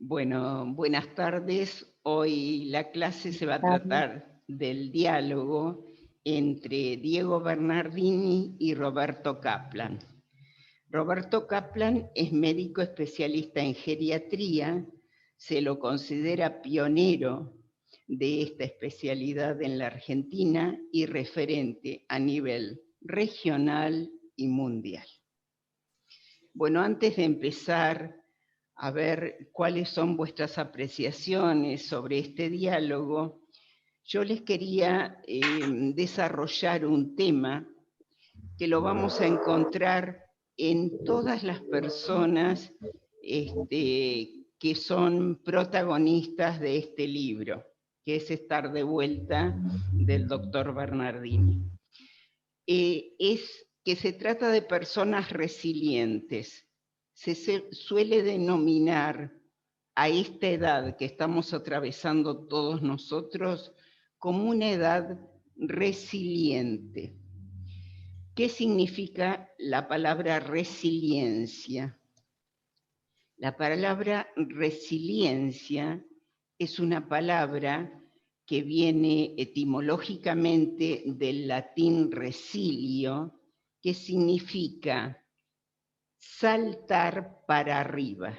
Bueno, buenas tardes. Hoy la clase se va a tratar del diálogo entre Diego Bernardini y Roberto Kaplan. Roberto Kaplan es médico especialista en geriatría, se lo considera pionero de esta especialidad en la Argentina y referente a nivel regional y mundial. Bueno, antes de empezar a ver cuáles son vuestras apreciaciones sobre este diálogo, yo les quería desarrollar un tema que lo vamos a encontrar en todas las personas que son protagonistas de este libro, que es Estar de vuelta, del doctor Bernardini. Es que se trata de personas resilientes. Se suele denominar a esta edad que estamos atravesando todos nosotros como una edad resiliente. ¿Qué significa la palabra resiliencia? La palabra resiliencia es una palabra que viene etimológicamente del latín resilio, que significa saltar para arriba.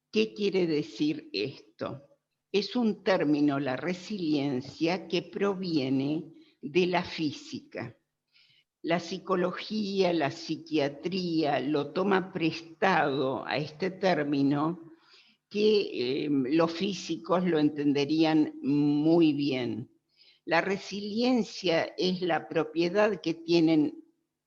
¿Qué quiere decir esto? Es un término, la resiliencia, que proviene de la física. La psicología, la psiquiatría lo toma prestado a este término que los físicos lo entenderían muy bien. La resiliencia es la propiedad que tienen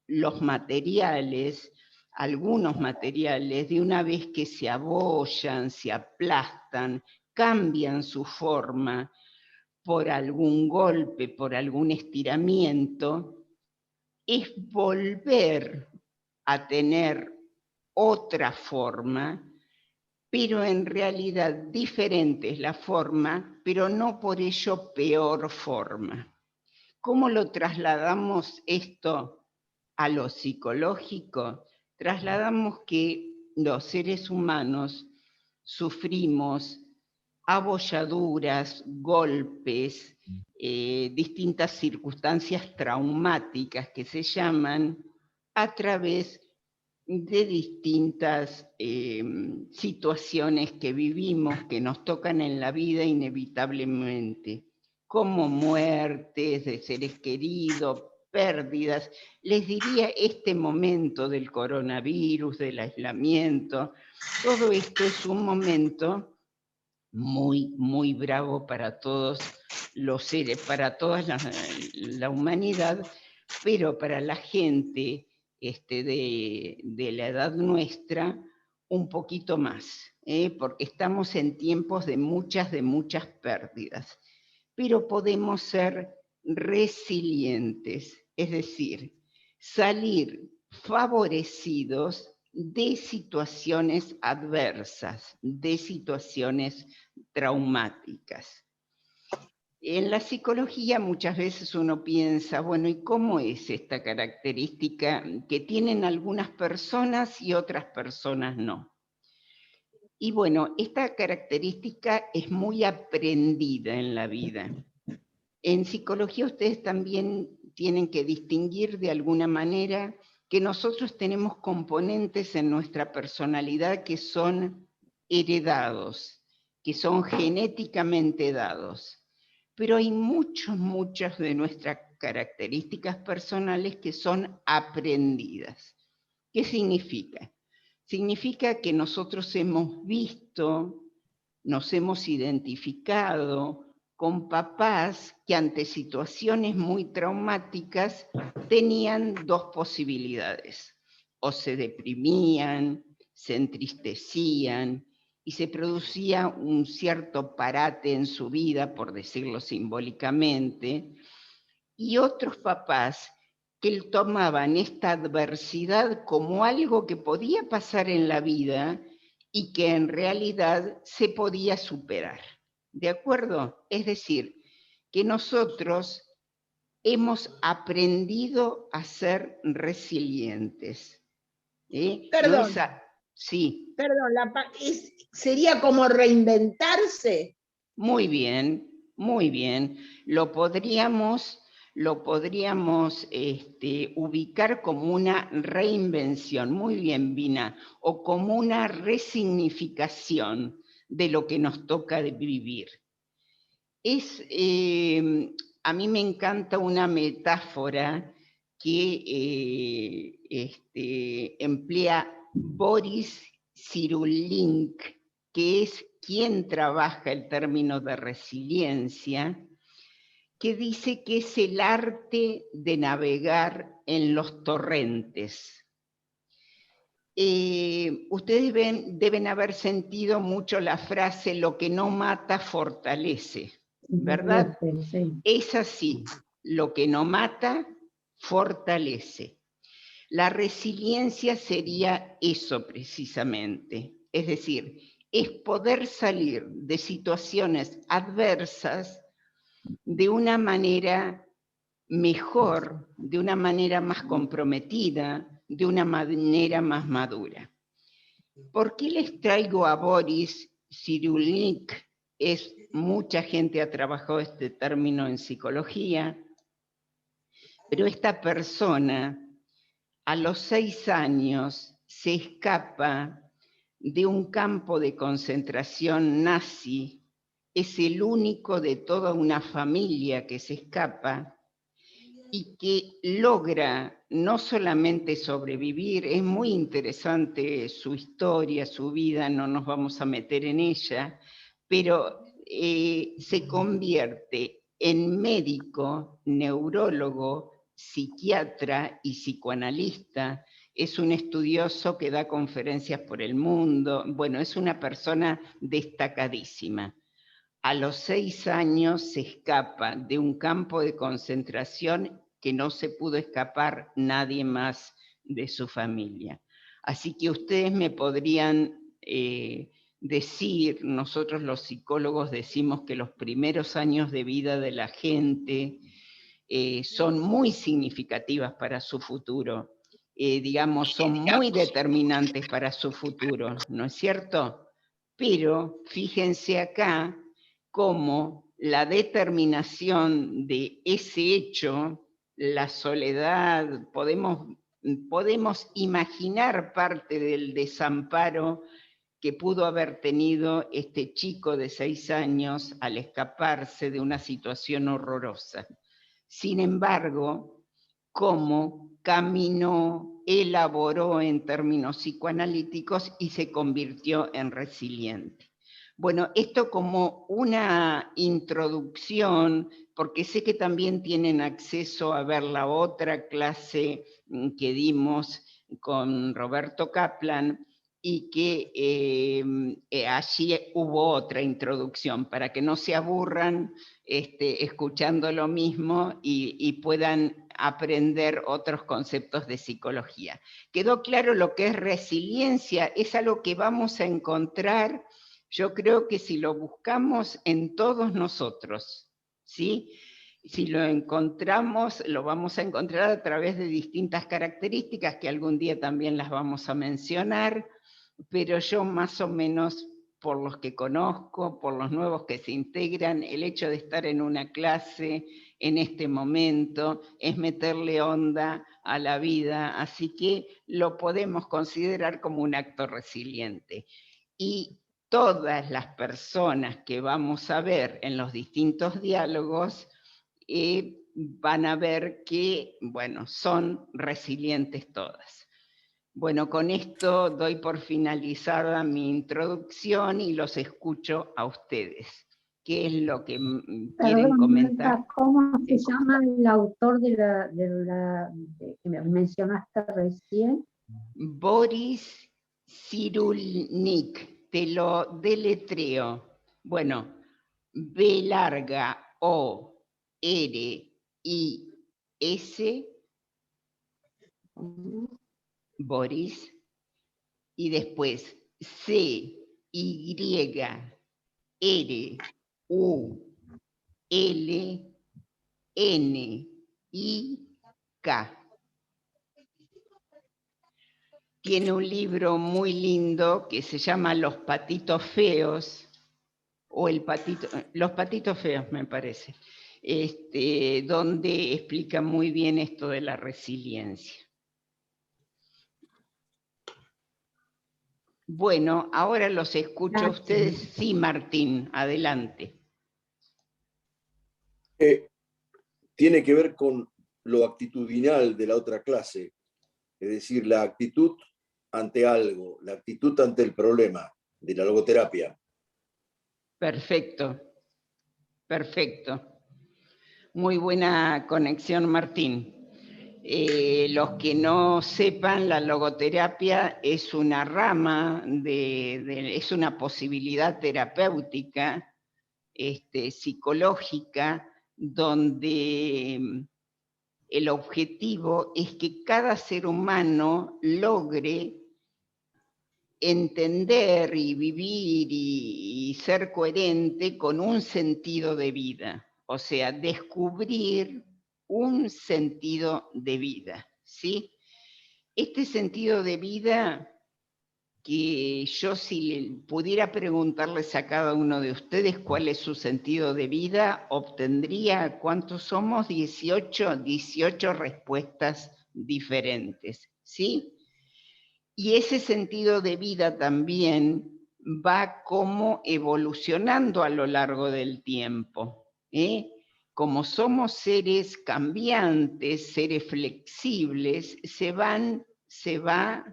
los materiales, algunos materiales, de una vez que se abollan, se aplastan, cambian su forma por algún golpe, por algún estiramiento, es volver a tener otra forma, pero en realidad diferente es la forma, pero no por ello peor forma. ¿Cómo lo trasladamos esto a lo psicológico? Trasladamos que los seres humanos sufrimos abolladuras, golpes, distintas circunstancias traumáticas que se llaman a través de distintas situaciones que vivimos, que nos tocan en la vida inevitablemente, como muertes de seres queridos, pérdidas. Les diría este momento del coronavirus, del aislamiento, todo esto es un momento muy, muy bravo para todos los seres, para toda la humanidad, pero para la gente de la edad nuestra, un poquito más, porque estamos en tiempos de muchas pérdidas. Pero podemos ser resilientes, es decir, salir favorecidos de situaciones adversas, de situaciones traumáticas. En la psicología muchas veces uno piensa, bueno, ¿y cómo es esta característica que tienen algunas personas y otras personas no? Y bueno, esta característica es muy aprendida en la vida. En psicología ustedes también tienen que distinguir de alguna manera que nosotros tenemos componentes en nuestra personalidad que son heredados, que son genéticamente dados. Pero hay muchas de nuestras características personales que son aprendidas. ¿Qué significa? Significa que nosotros hemos visto, nos hemos identificado con papás que ante situaciones muy traumáticas tenían dos posibilidades: o se deprimían, se entristecían y se producía un cierto parate en su vida, por decirlo simbólicamente, y otros papás que tomaban esta adversidad como algo que podía pasar en la vida y que en realidad se podía superar. ¿De acuerdo? Es decir, que nosotros hemos aprendido a ser resilientes. Perdón, Sí. Perdón, sería como reinventarse. Muy bien, muy bien. Lo podríamos ubicar como una reinvención, muy bien, Vina, o como una resignificación de lo que nos toca de vivir. A mí me encanta una metáfora que emplea Boris Cyrulnik, que es quien trabaja el término de resiliencia, que dice que es el arte de navegar en los torrentes. Ustedes deben haber sentido mucho la frase, lo que no mata fortalece, ¿verdad? Sí. Es así, lo que no mata fortalece. La resiliencia sería eso precisamente, es decir, es poder salir de situaciones adversas de una manera mejor, de una manera más comprometida, de una manera más madura. ¿Por qué les traigo a Boris Cyrulnik? Mucha gente ha trabajado este término en psicología, pero esta persona a los 6 años se escapa de un campo de concentración nazi, es el único de toda una familia que se escapa y que logra no solamente sobrevivir, es muy interesante su historia, su vida, no nos vamos a meter en ella, pero se convierte en médico, neurólogo, psiquiatra y psicoanalista. Es un estudioso que da conferencias por el mundo. Bueno, es una persona destacadísima. A los 6 años se escapa de un campo de concentración que no se pudo escapar nadie más de su familia. Así que ustedes me podrían decir, nosotros los psicólogos decimos que los primeros años de vida de la gente son muy significativas para su futuro, digamos, son muy determinantes para su futuro, ¿no es cierto? Pero fíjense acá cómo la determinación de ese hecho, la soledad, podemos imaginar parte del desamparo que pudo haber tenido este chico de 6 años al escaparse de una situación horrorosa. Sin embargo, cómo caminó, elaboró en términos psicoanalíticos y se convirtió en resiliente. Bueno, esto como una introducción, porque sé que también tienen acceso a ver la otra clase que dimos con Roberto Kaplan, y que allí hubo otra introducción, para que no se aburran escuchando lo mismo y puedan aprender otros conceptos de psicología. ¿Quedó claro lo que es resiliencia? Es algo que vamos a encontrar, yo creo que si lo buscamos en todos nosotros, ¿sí? Si lo encontramos, lo vamos a encontrar a través de distintas características que algún día también las vamos a mencionar, pero yo más o menos, por los que conozco, por los nuevos que se integran, el hecho de estar en una clase en este momento es meterle onda a la vida, así que lo podemos considerar como un acto resiliente. Y todas las personas que vamos a ver en los distintos diálogos van a ver que, bueno, son resilientes todas. Bueno, con esto doy por finalizada mi introducción y los escucho a ustedes. ¿Qué es lo que quieren comentar? ¿Cómo se llama el autor que me mencionaste recién? Boris Cyrulnik, te lo deletreo. Bueno, B larga O R I S, Boris, y después C Y R U L N I K. tiene un libro muy lindo que se llama Los patitos feos, o Los patitos feos me parece, donde explica muy bien esto de la resiliencia. Bueno, ahora los escucho a ustedes. Sí, Martín, adelante. Tiene que ver con lo actitudinal de la otra clase, es decir, la actitud ante algo, la actitud ante el problema de la logoterapia. Perfecto, perfecto. Muy buena conexión, Martín. Los que no sepan, la logoterapia es una rama, es una posibilidad terapéutica, psicológica, donde el objetivo es que cada ser humano logre entender y vivir y ser coherente con un sentido de vida, o sea, descubrir un sentido de vida, ¿sí? Este sentido de vida que yo si pudiera preguntarles a cada uno de ustedes cuál es su sentido de vida, obtendría, ¿cuántos somos? 18 respuestas diferentes, ¿sí? Y ese sentido de vida también va como evolucionando a lo largo del tiempo, ¿eh? Como somos seres cambiantes, seres flexibles, se va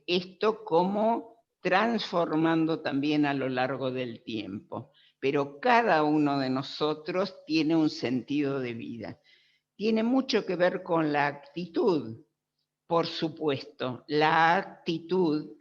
esto como transformando también a lo largo del tiempo. Pero cada uno de nosotros tiene un sentido de vida. Tiene mucho que ver con la actitud. Por supuesto, la actitud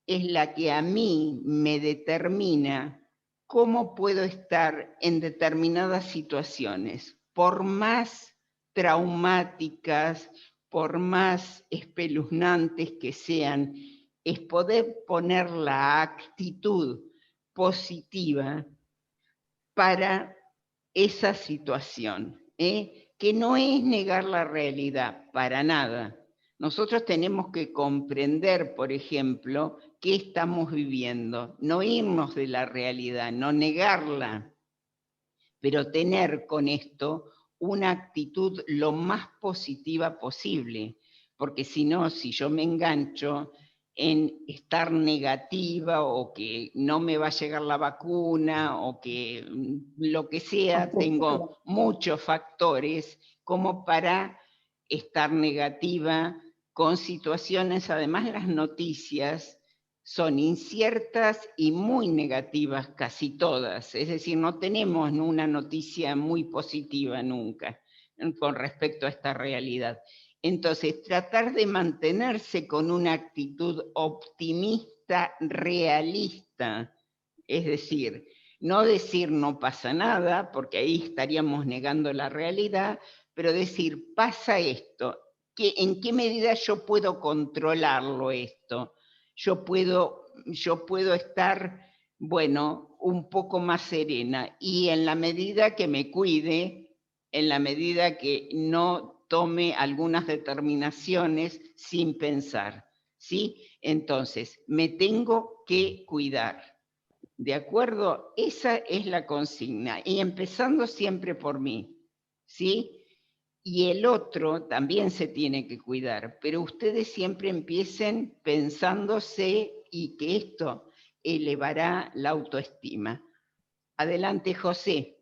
es la que a mí me determina cómo puedo estar en determinadas situaciones, por más traumáticas, por más espeluznantes que sean, es poder poner la actitud positiva para esa situación, que no es negar la realidad, para nada. Nosotros tenemos que comprender, por ejemplo, qué estamos viviendo, no irnos de la realidad, no negarla, pero tener con esto una actitud lo más positiva posible, porque si no, si yo me engancho en estar negativa o que no me va a llegar la vacuna o que lo que sea, tengo muchos factores como para estar negativa con situaciones, además las noticias son inciertas y muy negativas casi todas, es decir, no tenemos una noticia muy positiva nunca con respecto a esta realidad. Entonces, tratar de mantenerse con una actitud optimista, realista, es decir, no decir no pasa nada, porque ahí estaríamos negando la realidad, pero decir, pasa esto, ¿en qué medida yo puedo controlarlo esto? Yo puedo estar, bueno, un poco más serena y en la medida que me cuide, en la medida que no tome algunas determinaciones sin pensar, ¿sí? Entonces, me tengo que cuidar, ¿de acuerdo? Esa es la consigna, y empezando siempre por mí, ¿sí? Y el otro también se tiene que cuidar, pero ustedes siempre empiecen pensándose y que esto elevará la autoestima. Adelante, José.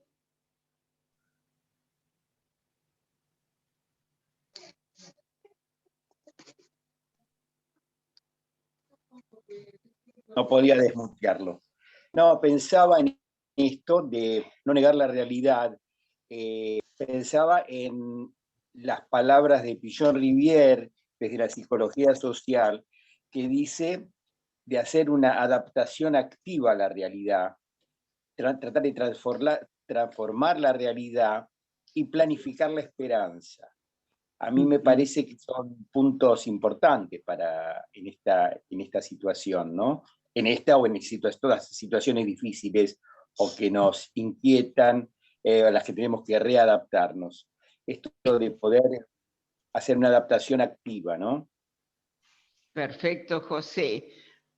No podía desmutearlo. No, pensaba en esto de no negar la realidad. Pensaba en las palabras de Pichon Rivière desde la psicología social, que dice de hacer una adaptación activa a la realidad, tratar de transformar la realidad y planificar la esperanza. A mí me parece que son puntos importantes en esta situación, ¿no? En esta o en todas situaciones difíciles o que nos inquietan, a las que tenemos que readaptarnos. Esto de poder hacer una adaptación activa, ¿no? Perfecto, José.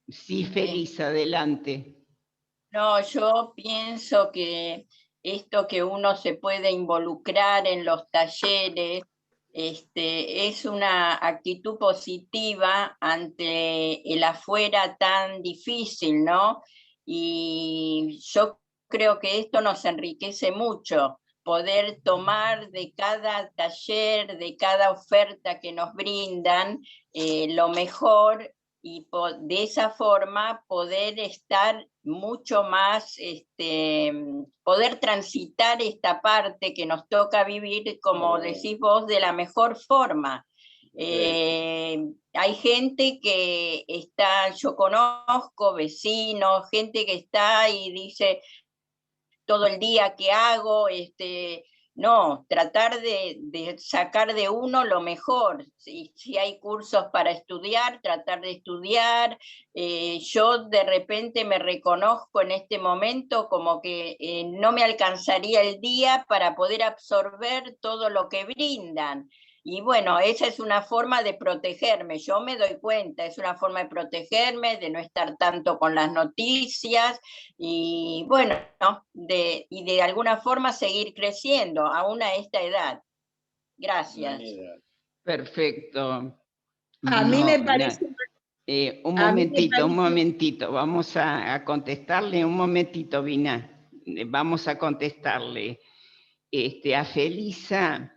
Sí, feliz, adelante. No, yo pienso que esto que uno se puede involucrar en los talleres, es una actitud positiva ante el afuera tan difícil, ¿no? Y yo creo que esto nos enriquece mucho, poder tomar de cada taller, de cada oferta que nos brindan, lo mejor, y de esa forma poder estar mucho más, poder transitar esta parte que nos toca vivir, como decís vos, de la mejor forma. Hay gente que está, yo conozco vecinos, gente que está y dice todo el día qué hago, no, tratar de sacar de uno lo mejor. Si hay cursos para estudiar, tratar de estudiar. Yo de repente me reconozco en este momento como que no me alcanzaría el día para poder absorber todo lo que brindan. Y bueno, esa es una forma de protegerme, yo me doy cuenta, es una forma de protegerme, de no estar tanto con las noticias, y bueno, ¿no? Y de alguna forma seguir creciendo, aún a esta edad. Gracias. Perfecto. A mí me parece... un a mí me momentito, un parece- momentito. Vamos a contestarle, un momentito, Vina. Vamos a contestarle. A Felisa,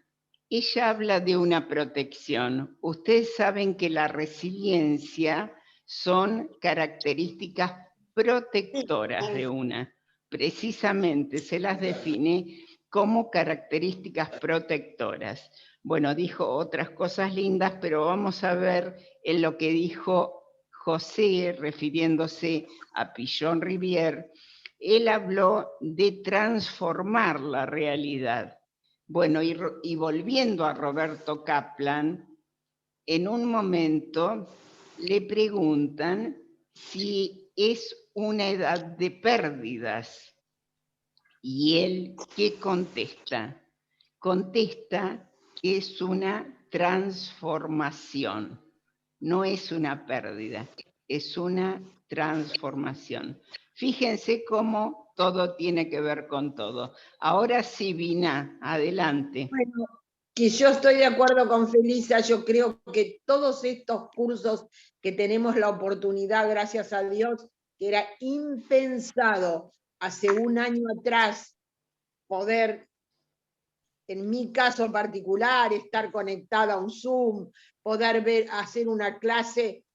ella habla de una protección. Ustedes saben que la resiliencia son características protectoras de una. Precisamente se las define como características protectoras. Bueno, dijo otras cosas lindas, pero vamos a ver en lo que dijo José, refiriéndose a Pichon Rivière. Él habló de transformar la realidad. Bueno, y volviendo a Roberto Kaplan, en un momento le preguntan si es una edad de pérdidas. ¿Y él qué contesta? Contesta que es una transformación. No es una pérdida, es una transformación. Fíjense cómo todo tiene que ver con todo. Ahora sí, Vina, adelante. Bueno, que yo estoy de acuerdo con Felisa, yo creo que todos estos cursos que tenemos la oportunidad, gracias a Dios, que era impensado hace un año atrás poder, en mi caso particular, estar conectada a un Zoom, poder ver, hacer una clase,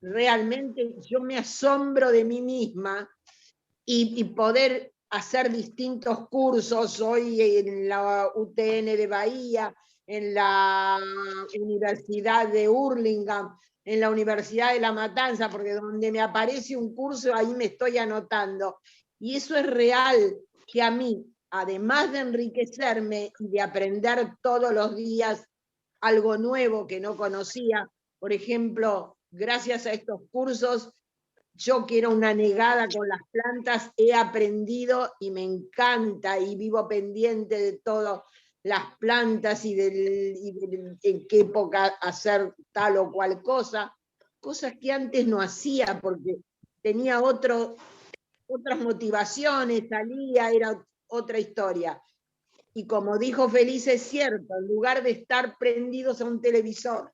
realmente yo me asombro de mí misma y poder hacer distintos cursos hoy en la UTN de Bahía, en la Universidad de Hurlingham, en la Universidad de La Matanza, porque donde me aparece un curso, ahí me estoy anotando. Y eso es real, que a mí, además de enriquecerme y de aprender todos los días algo nuevo que no conocía, por ejemplo, gracias a estos cursos, yo que era una negada con las plantas, he aprendido y me encanta y vivo pendiente de todo, las plantas y en qué época hacer tal o cual cosa, cosas que antes no hacía porque tenía otras motivaciones, salía, era otra historia. Y como dijo Feliz, es cierto, en lugar de estar prendidos a un televisor,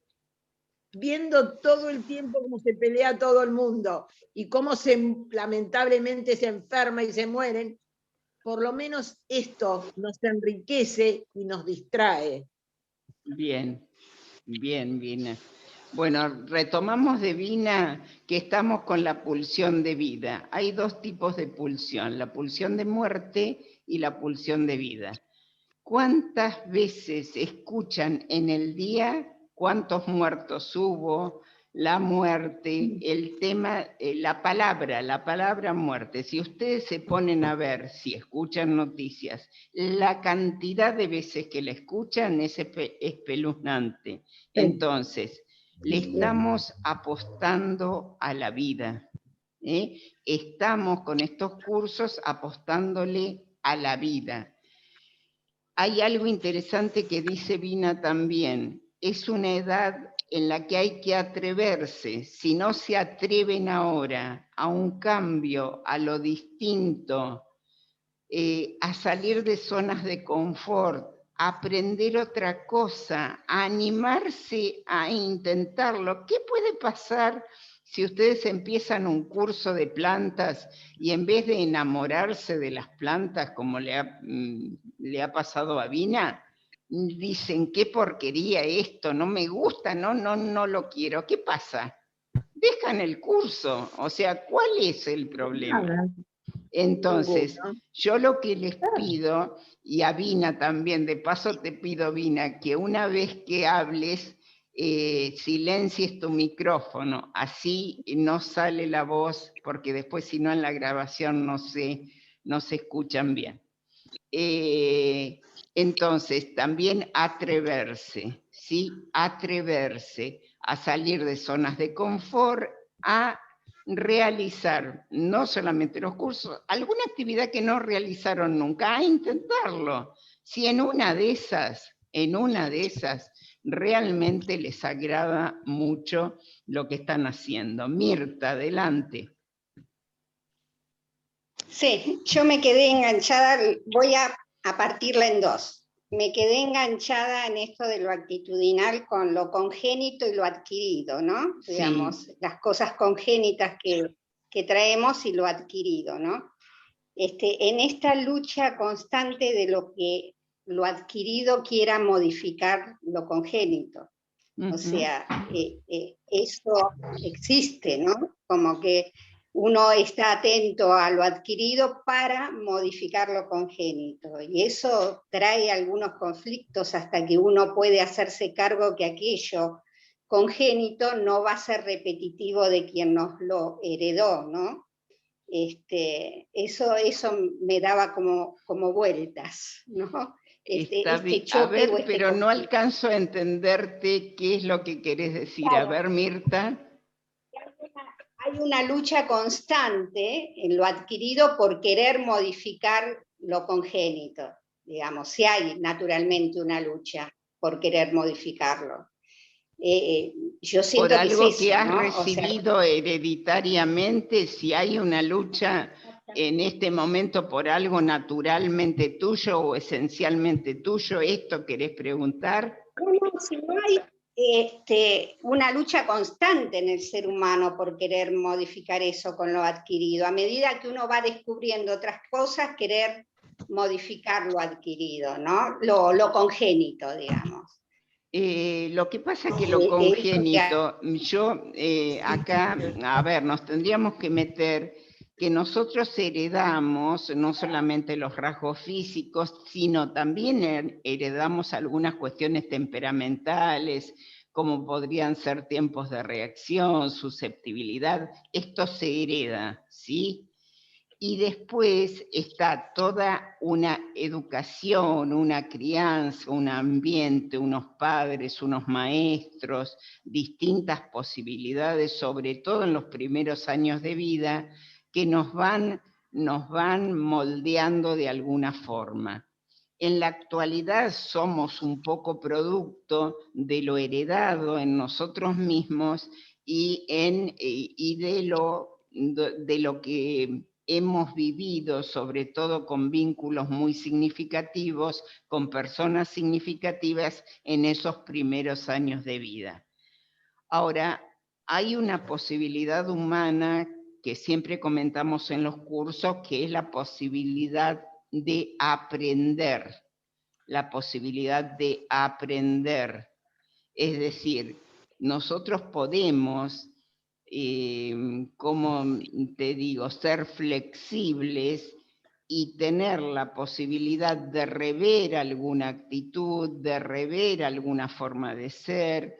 viendo todo el tiempo cómo se pelea todo el mundo y cómo lamentablemente se enferma y se mueren, por lo menos esto nos enriquece y nos distrae. Bien, bien, Vina. Bueno, retomamos de Vina que estamos con la pulsión de vida. Hay dos tipos de pulsión, la pulsión de muerte y la pulsión de vida. ¿Cuántas veces escuchan en el día cuántos muertos hubo, la muerte, el tema, la palabra muerte? Si ustedes se ponen a ver, si escuchan noticias, la cantidad de veces que la escuchan es espeluznante. Entonces, le estamos apostando a la vida. Estamos con estos cursos apostándole a la vida. Hay algo interesante que dice Vina también, es una edad en la que hay que atreverse. Si no se atreven ahora a un cambio, a lo distinto, a salir de zonas de confort, a aprender otra cosa, a animarse a intentarlo. ¿Qué puede pasar si ustedes empiezan un curso de plantas y en vez de enamorarse de las plantas como le ha pasado a Vina, dicen qué porquería esto, no me gusta, no lo quiero? ¿Qué pasa? Dejan el curso. O sea, ¿cuál es el problema? Nada, Entonces, Ninguno. yo lo que les pido, y a Vina también, de paso te pido, Vina, que una vez que hables, silencies tu micrófono, así no sale la voz, porque después si no en la grabación no se escuchan bien. Entonces, también atreverse, ¿sí? Atreverse a salir de zonas de confort, a realizar no solamente los cursos, alguna actividad que no realizaron nunca, a intentarlo. Si en una de esas realmente les agrada mucho lo que están haciendo. Mirta, adelante. Sí, yo me quedé enganchada, voy a partirla en dos. Me quedé enganchada en esto de lo actitudinal con lo congénito y lo adquirido, ¿no? Sí. Digamos, las cosas congénitas que traemos y lo adquirido, ¿no? En esta lucha constante de lo que lo adquirido quiera modificar lo congénito. O sea, eso existe, ¿no? Como que uno está atento a lo adquirido para modificar lo congénito. Y eso trae algunos conflictos hasta que uno puede hacerse cargo que aquello congénito no va a ser repetitivo de quien nos lo heredó, ¿no? Eso me daba como vueltas, ¿no? Está bien. Este A choque o ver, este pero no conflicto. alcanzo a entenderte qué es lo que querés decir. A Claro. ver, Mirta. Hay una lucha constante en lo adquirido por querer modificar lo congénito, digamos, si hay naturalmente una lucha por querer modificarlo. Yo Por siento que es algo que eso, has ¿no? recibido hereditariamente, si hay una lucha en este momento por algo naturalmente tuyo o esencialmente tuyo, ¿esto querés preguntar? Si no hay una lucha constante en el ser humano por querer modificar eso con lo adquirido, a medida que uno va descubriendo otras cosas, querer modificar lo adquirido, ¿no? Lo congénito, digamos. Lo que pasa es que lo congénito, yo acá, a ver, nos tendríamos que meter que nosotros heredamos no solamente los rasgos físicos, sino también heredamos algunas cuestiones temperamentales, como podrían ser tiempos de reacción, susceptibilidad. Esto se hereda, ¿sí? Y después está toda una educación, una crianza, un ambiente, unos padres, unos maestros, distintas posibilidades, sobre todo en los primeros años de vida, que nos van moldeando de alguna forma. En la actualidad somos un poco producto de lo heredado en nosotros mismos y de lo que hemos vivido, sobre todo con vínculos muy significativos, con personas significativas en esos primeros años de vida. Ahora, hay una posibilidad humana que siempre comentamos en los cursos, que es la posibilidad de aprender, la posibilidad de aprender. Es decir, nosotros podemos, como te digo, ser flexibles y tener la posibilidad de rever alguna actitud, de rever alguna forma de ser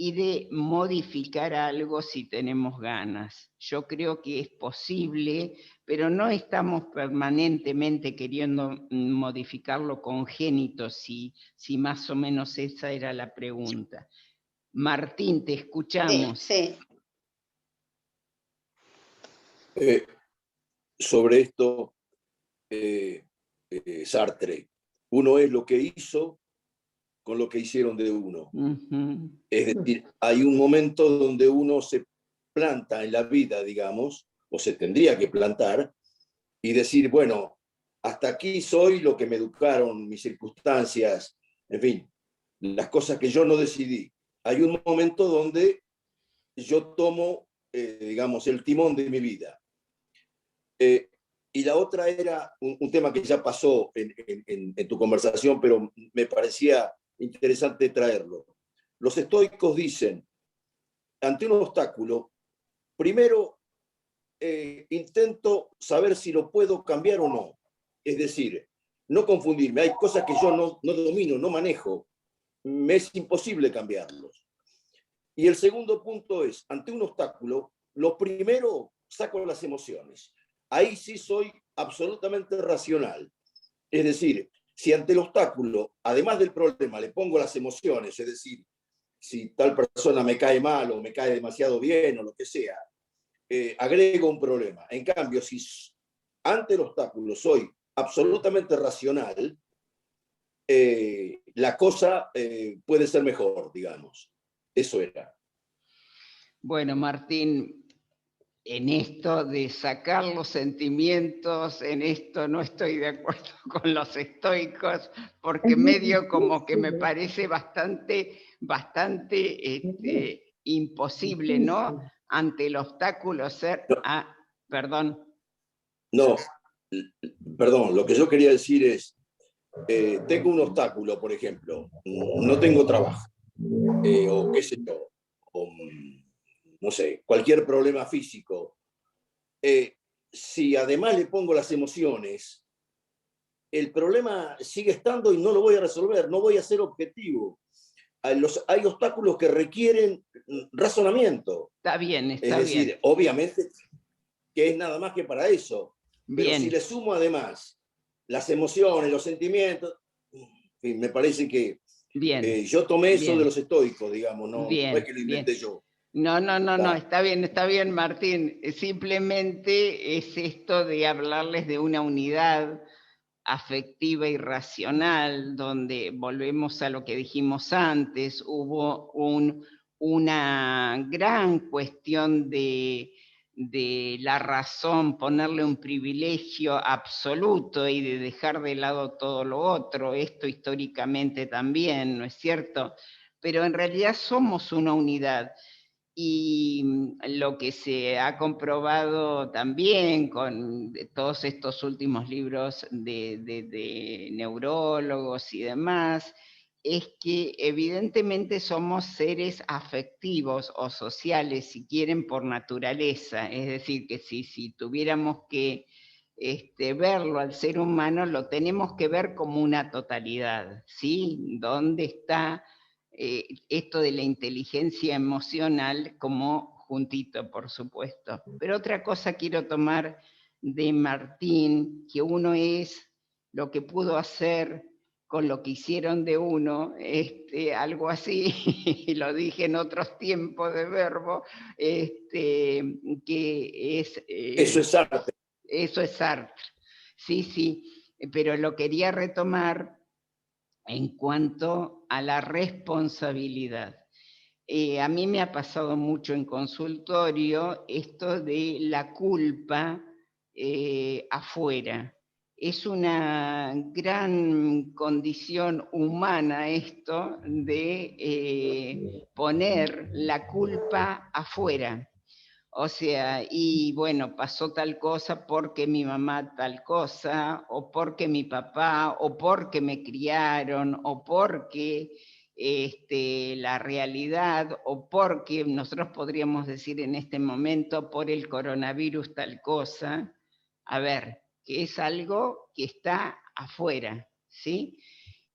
y de modificar algo si tenemos ganas. Yo creo que es posible, pero no estamos permanentemente queriendo modificar lo congénito, si más o menos esa era la pregunta. Martín, te escuchamos. Sí. Sobre esto, Sartre, uno es lo que hizo con lo que hicieron de uno. Ujú. Es decir, hay un momento donde uno se planta en la vida, digamos, o se tendría que plantar, y decir, bueno, hasta aquí soy lo que me educaron, mis circunstancias, en fin, las cosas que yo no decidí. Hay un momento donde yo tomo, digamos, el timón de mi vida. Y la otra era un tema que ya pasó en tu conversación, pero me parecía interesante traerlo. Los estoicos dicen, ante un obstáculo, primero intento saber si lo puedo cambiar o no. Es decir, no confundirme. Hay cosas que yo no domino, no manejo. Me es imposible cambiarlos. Y el segundo punto es, ante un obstáculo, lo primero saco las emociones. Ahí sí soy absolutamente racional. Es decir, si ante el obstáculo, además del problema, le pongo las emociones, es decir, si tal persona me cae mal o me cae demasiado bien o lo que sea, agrego un problema. En cambio, si ante el obstáculo soy absolutamente racional, la cosa puede ser mejor, digamos. Eso era. Bueno, Martín, en esto de sacar los sentimientos, en esto no estoy de acuerdo con los estoicos, porque Es muy medio como que me difícil, parece bastante imposible, ¿no? difícil. Ante el obstáculo ser... No, Ah, perdón. no, perdón, lo que yo quería decir es, tengo un obstáculo, por ejemplo, no tengo trabajo, o qué sé yo, o, no sé, cualquier problema físico. Si además le pongo las emociones, el problema sigue estando y no lo voy a resolver, no voy a ser objetivo. Hay obstáculos que requieren razonamiento. Está bien, Es está bien. decir, obviamente que es nada más que para eso. Pero si Bien, le sumo además las emociones, los sentimientos, en fin, me parece que bien, yo tomé eso de bien, los estoicos, digamos, no es bien, que lo bien. inventé yo. No, está bien, Martín. Simplemente es esto de hablarles de una unidad afectiva y racional, donde volvemos a lo que dijimos antes, hubo una gran cuestión de la razón, ponerle un privilegio absoluto y de dejar de lado todo lo otro, esto históricamente también, ¿no es cierto? Pero en realidad somos una unidad. Y lo que se ha comprobado también con todos estos últimos libros de neurólogos y demás, es que evidentemente somos seres afectivos o sociales, si quieren, por naturaleza. Es decir, que si tuviéramos que verlo al ser humano, lo tenemos que ver como una totalidad, ¿sí? ¿Dónde está esto de la inteligencia emocional como juntito, por supuesto? Pero otra cosa quiero tomar de Martín, que uno es lo que pudo hacer con lo que hicieron de uno, algo así, y lo dije en otros tiempos de verbo, que es... Eso es arte. Eso es Sartre. Sí, sí, pero lo quería retomar en cuanto a la responsabilidad. A mí me ha pasado mucho en consultorio esto de la culpa afuera. Es una gran condición humana esto de poner la culpa afuera. O sea, y bueno, pasó tal cosa porque mi mamá tal cosa, o porque mi papá, o porque me criaron, o porque la realidad, o porque nosotros podríamos decir en este momento por el coronavirus tal cosa. A ver, que es algo que está afuera, ¿sí?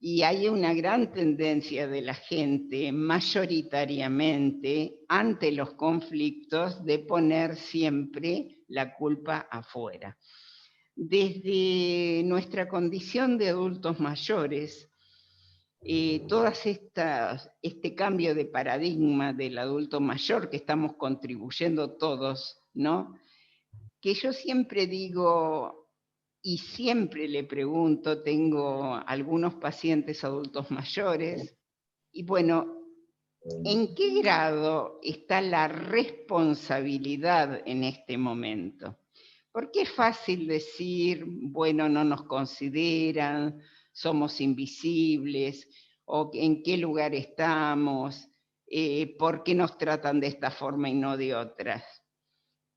Y hay una gran tendencia de la gente, mayoritariamente, ante los conflictos, de poner siempre la culpa afuera. Desde nuestra condición de adultos mayores, este cambio de paradigma del adulto mayor que estamos contribuyendo todos, ¿no? Que yo siempre digo, y siempre le pregunto, tengo algunos pacientes adultos mayores Y bueno, ¿en qué grado está la responsabilidad en este momento? Porque es fácil decir, bueno, no nos consideran, somos invisibles, o en qué lugar estamos, por qué nos tratan de esta forma y no de otras.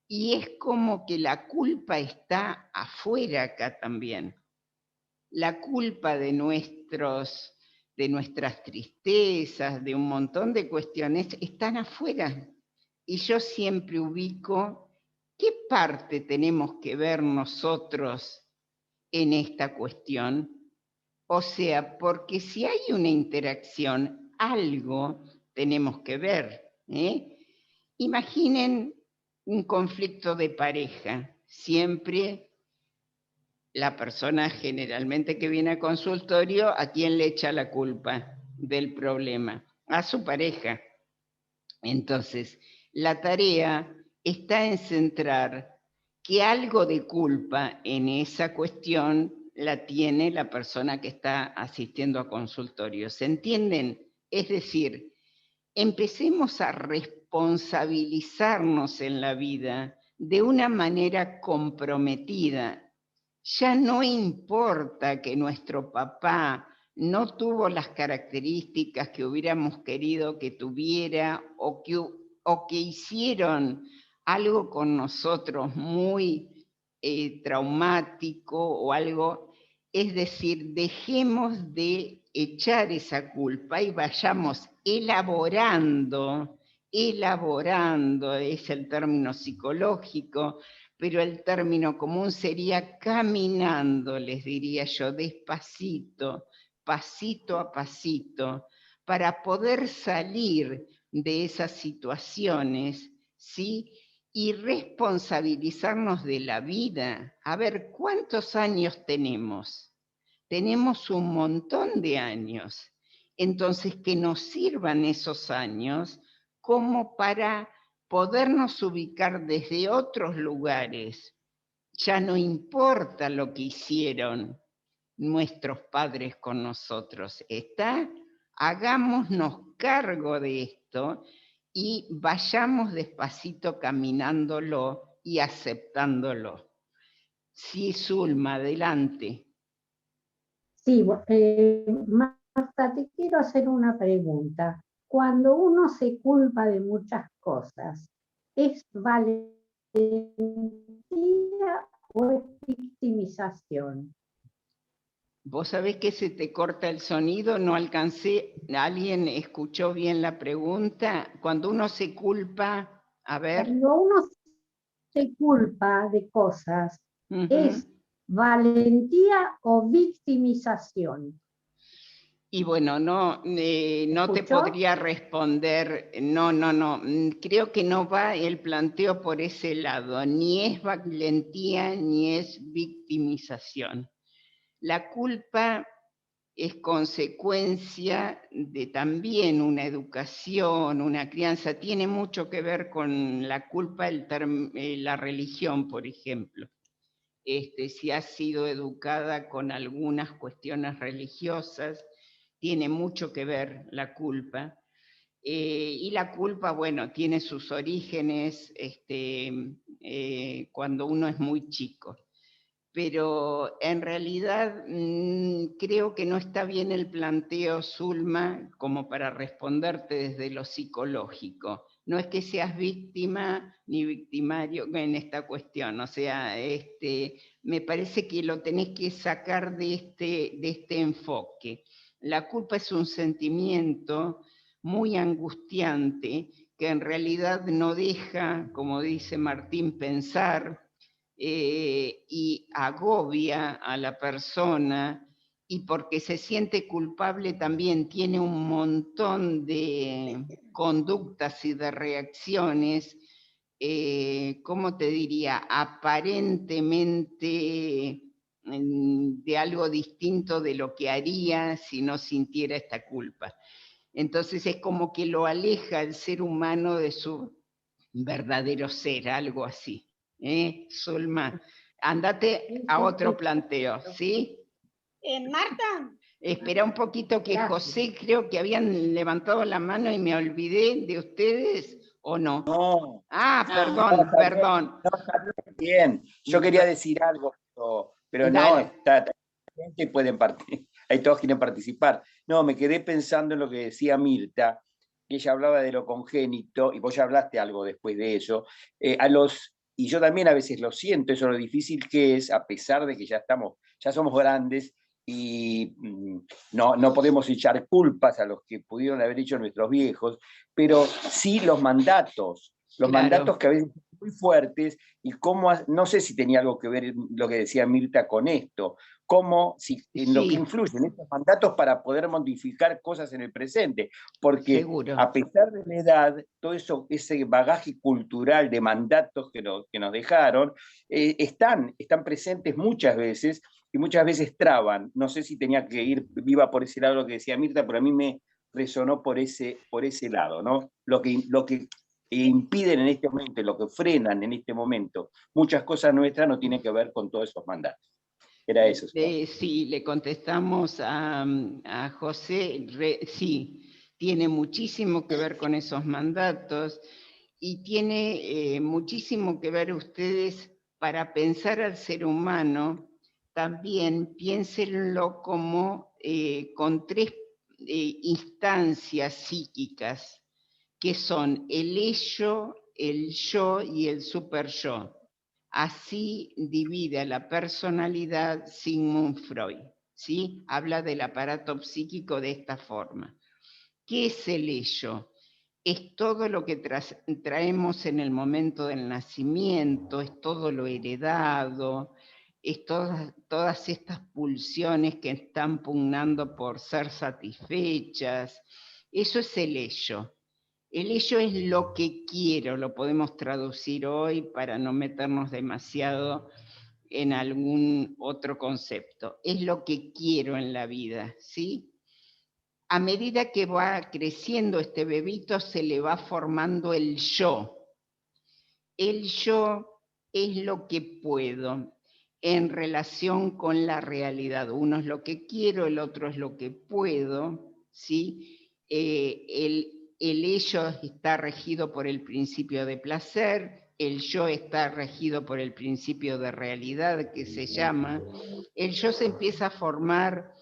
Y es como que la culpa está afuera acá también. La culpa de nuestras tristezas, de un montón de cuestiones, están afuera. Y yo siempre ubico qué parte tenemos que ver nosotros en esta cuestión. O sea, porque si hay una interacción, algo tenemos que ver. Imaginen un conflicto de pareja. Siempre la persona generalmente que viene a consultorio, ¿a quién le echa la culpa del problema? A su pareja. Entonces, la tarea está en centrar que algo de culpa en esa cuestión la tiene la persona que está asistiendo a consultorio. ¿Se entienden? Es decir, empecemos a responsabilizarnos en la vida de una manera comprometida. Ya no importa que nuestro papá no tuvo las características que hubiéramos querido que tuviera o que hicieron algo con nosotros muy traumático o algo. Es decir, dejemos de echar esa culpa y vayamos elaborando, es el término psicológico, pero el término común sería caminando, les diría yo, despacito, pasito a pasito, para poder salir de esas situaciones, ¿sí? Y responsabilizarnos de la vida. A ver, ¿cuántos años tenemos? Tenemos un montón de años. Entonces, que nos sirvan esos años como para podernos ubicar desde otros lugares. Ya no importa lo que hicieron nuestros padres con nosotros. Hagámonos cargo de esto y vayamos despacito caminándolo y aceptándolo. Sí, Zulma, adelante. Sí, Marta, te quiero hacer una pregunta. Cuando uno se culpa de muchas cosas, ¿es valentía o es victimización? Vos sabés que se te corta el sonido, no alcancé, ¿alguien escuchó bien la pregunta? Cuando uno se culpa, a ver. Cuando uno se culpa de cosas, ¿es valentía o victimización? Y bueno, no te podría responder, no, creo que no va el planteo por ese lado, ni es valentía ni es victimización. La culpa es consecuencia de también una educación, una crianza, tiene mucho que ver con la culpa, la religión, por ejemplo. Si ha sido educada con algunas cuestiones religiosas, tiene mucho que ver la culpa. Y la culpa, bueno, tiene sus orígenes cuando uno es muy chico. Pero en realidad creo que no está bien el planteo, Zulma, como para responderte desde lo psicológico. No es que seas víctima ni victimario en esta cuestión, o sea, me parece que lo tenés que sacar de este enfoque. La culpa es un sentimiento muy angustiante que en realidad no deja, como dice Martín, pensar, y agobia a la persona, y porque se siente culpable también tiene un montón de conductas y de reacciones, ¿cómo te diría? Aparentemente de algo distinto de lo que haría si no sintiera esta culpa. Entonces es como que lo aleja el ser humano de su verdadero ser, algo así. Zulma, andate a otro planteo, ¿sí? Marta, Espera un poquito que Gracias. José, creo que habían levantado la mano y me olvidé de ustedes, ¿o no? No, Ah, No, perdón, está bien, perdón. bien. Yo quería decir algo, pero no, Dale. está gente pueden ahí todos quieren participar. No, me quedé pensando en lo que decía Mirta, que ella hablaba de lo congénito, y vos ya hablaste algo después de eso, y yo también a veces lo siento, eso lo difícil que es, a pesar de que ya somos grandes, y no podemos echar culpas a los que pudieron haber hecho nuestros viejos, pero sí los mandatos Claro. que a veces son muy fuertes, y cómo, no sé si tenía algo que ver lo que decía Mirta con esto, en lo que Sí, influyen estos mandatos para poder modificar cosas en el presente, porque seguro. a pesar de la edad, todo eso, ese bagaje cultural de mandatos que nos dejaron, están presentes muchas veces, y muchas veces traban. No sé si tenía que ir viva por ese lado lo que decía Mirta, pero a mí me resonó por ese lado, ¿no? Lo que impiden en este momento, lo que frenan en este momento, muchas cosas nuestras no tienen que ver con todos esos mandatos. Era eso. Sí, le contestamos a José, sí, tiene muchísimo que ver con esos mandatos y tiene muchísimo que ver ustedes para pensar al ser humano, también piénsenlo como con tres instancias psíquicas, que son el ello, el yo y el super yo. Así divide a la personalidad Sigmund Freud, ¿sí? Habla del aparato psíquico de esta forma. ¿Qué es el ello? Es todo lo que traemos en el momento del nacimiento, es todo lo heredado, es todas estas pulsiones que están pugnando por ser satisfechas. Eso es el ello. El ello es lo que quiero, lo podemos traducir hoy para no meternos demasiado en algún otro concepto. Es lo que quiero en la vida, ¿sí? A medida que va creciendo este bebito, se le va formando el yo. El yo es lo que puedo en relación con la realidad. Uno es lo que quiero, el otro es lo que puedo, ¿sí? El ello está regido por el principio de placer, el yo está regido por el principio de realidad, que se llama. El yo se empieza a formar,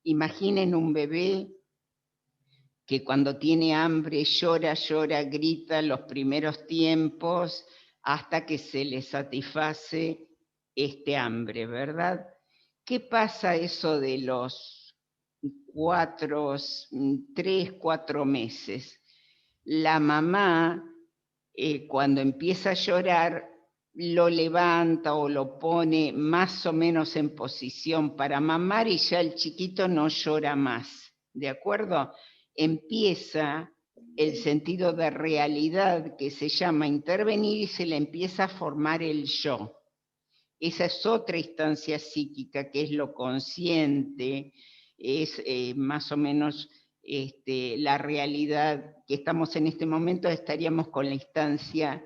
imaginen un bebé que cuando tiene hambre llora, grita los primeros tiempos hasta que se le satisface este hambre, ¿verdad? ¿Qué pasa eso de los 3, 4 meses? La mamá, cuando empieza a llorar, lo levanta o lo pone más o menos en posición para mamar y ya el chiquito no llora más, ¿de acuerdo? Empieza el sentido de realidad que se llama intervenir y se le empieza a formar el yo. Esa es otra instancia psíquica que es lo consciente, es más o menos la realidad que estamos en este momento, estaríamos con la instancia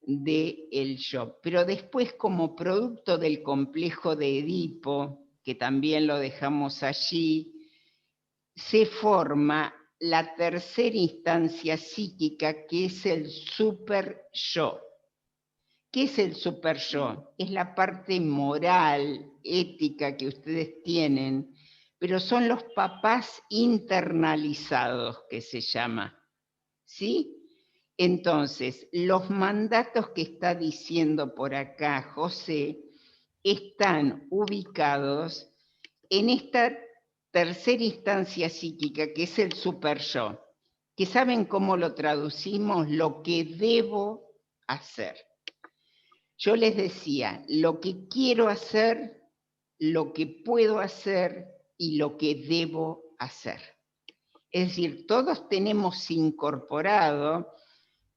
del yo. Pero después, como producto del complejo de Edipo, que también lo dejamos allí, se forma la tercera instancia psíquica, que es el super yo. ¿Qué es el super yo? Es la parte moral, ética que ustedes tienen, pero son los papás internalizados, que se llama, ¿sí? Entonces, los mandatos que está diciendo por acá José están ubicados en esta tercera instancia psíquica, que es el super yo, que saben cómo lo traducimos, lo que debo hacer. Yo les decía, lo que quiero hacer, lo que puedo hacer y lo que debo hacer. Es decir, todos tenemos incorporado,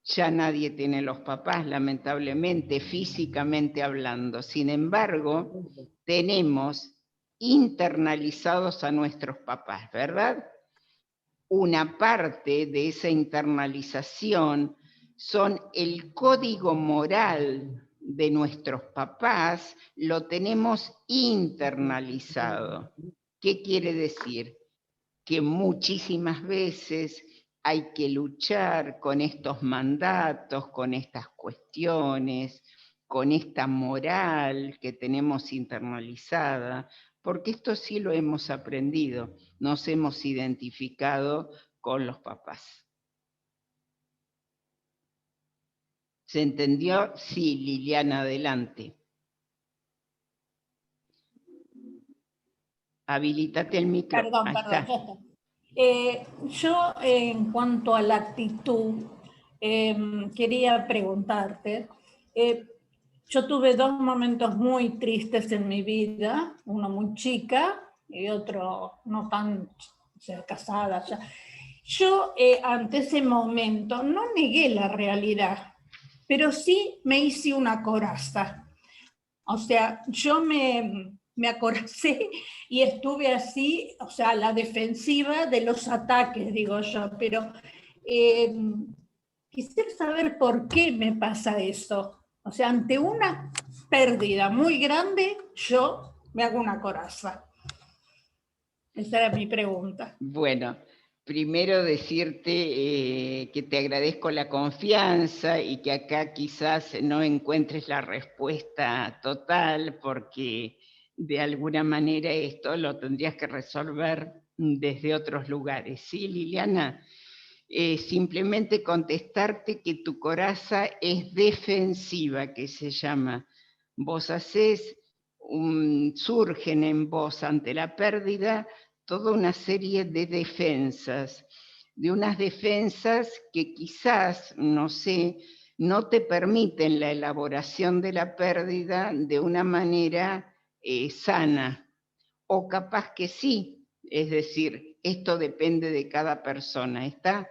ya nadie tiene los papás, lamentablemente, físicamente hablando. Sin embargo, tenemos internalizados a nuestros papás, ¿verdad? Una parte de esa internalización son el código moral de nuestros papás, lo tenemos internalizado. ¿Qué quiere decir? Que muchísimas veces hay que luchar con estos mandatos, con estas cuestiones, con esta moral que tenemos internalizada, porque esto sí lo hemos aprendido, nos hemos identificado con los papás. ¿Se entendió? Sí, Liliana, adelante. Habilítate el micro. Perdón, Ahí perdón, está. ya está. Yo, en cuanto a la actitud, quería preguntarte, yo tuve dos momentos muy tristes en mi vida, uno muy chica y otro no tan, o sea, casada ya. Yo, ante ese momento, no negué la realidad, pero sí me hice una coraza. O sea, yo me acoracé y estuve así, o sea, a la defensiva de los ataques, digo yo, pero quisiera saber por qué me pasa eso. O sea, ante una pérdida muy grande, yo me hago una coraza. Esa era mi pregunta. Bueno, primero decirte que te agradezco la confianza y que acá quizás no encuentres la respuesta total porque de alguna manera esto lo tendrías que resolver desde otros lugares. ¿Sí, Liliana? Simplemente contestarte que tu coraza es defensiva, que se llama. Vos hacés, surgen en vos ante la pérdida toda una serie de defensas, de unas defensas que quizás, no sé, no te permiten la elaboración de la pérdida de una manera sana, o capaz que sí, es decir, esto depende de cada persona, ¿está?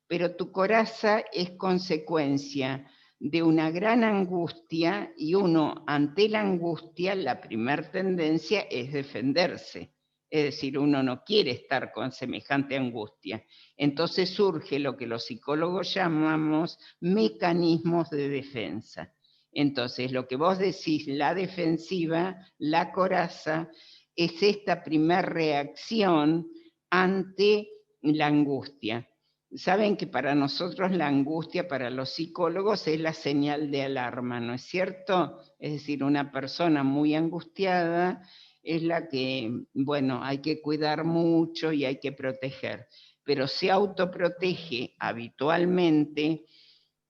Pero tu coraza es consecuencia de una gran angustia y uno ante la angustia, la primer tendencia es defenderse. Es decir, uno no quiere estar con semejante angustia. Entonces surge lo que los psicólogos llamamos mecanismos de defensa. Entonces, lo que vos decís, la defensiva, la coraza, es esta primera reacción ante la angustia. Saben que para nosotros la angustia, para los psicólogos, es la señal de alarma, ¿no es cierto? Es decir, una persona muy angustiada es la que, bueno, hay que cuidar mucho y hay que proteger, pero se autoprotege habitualmente.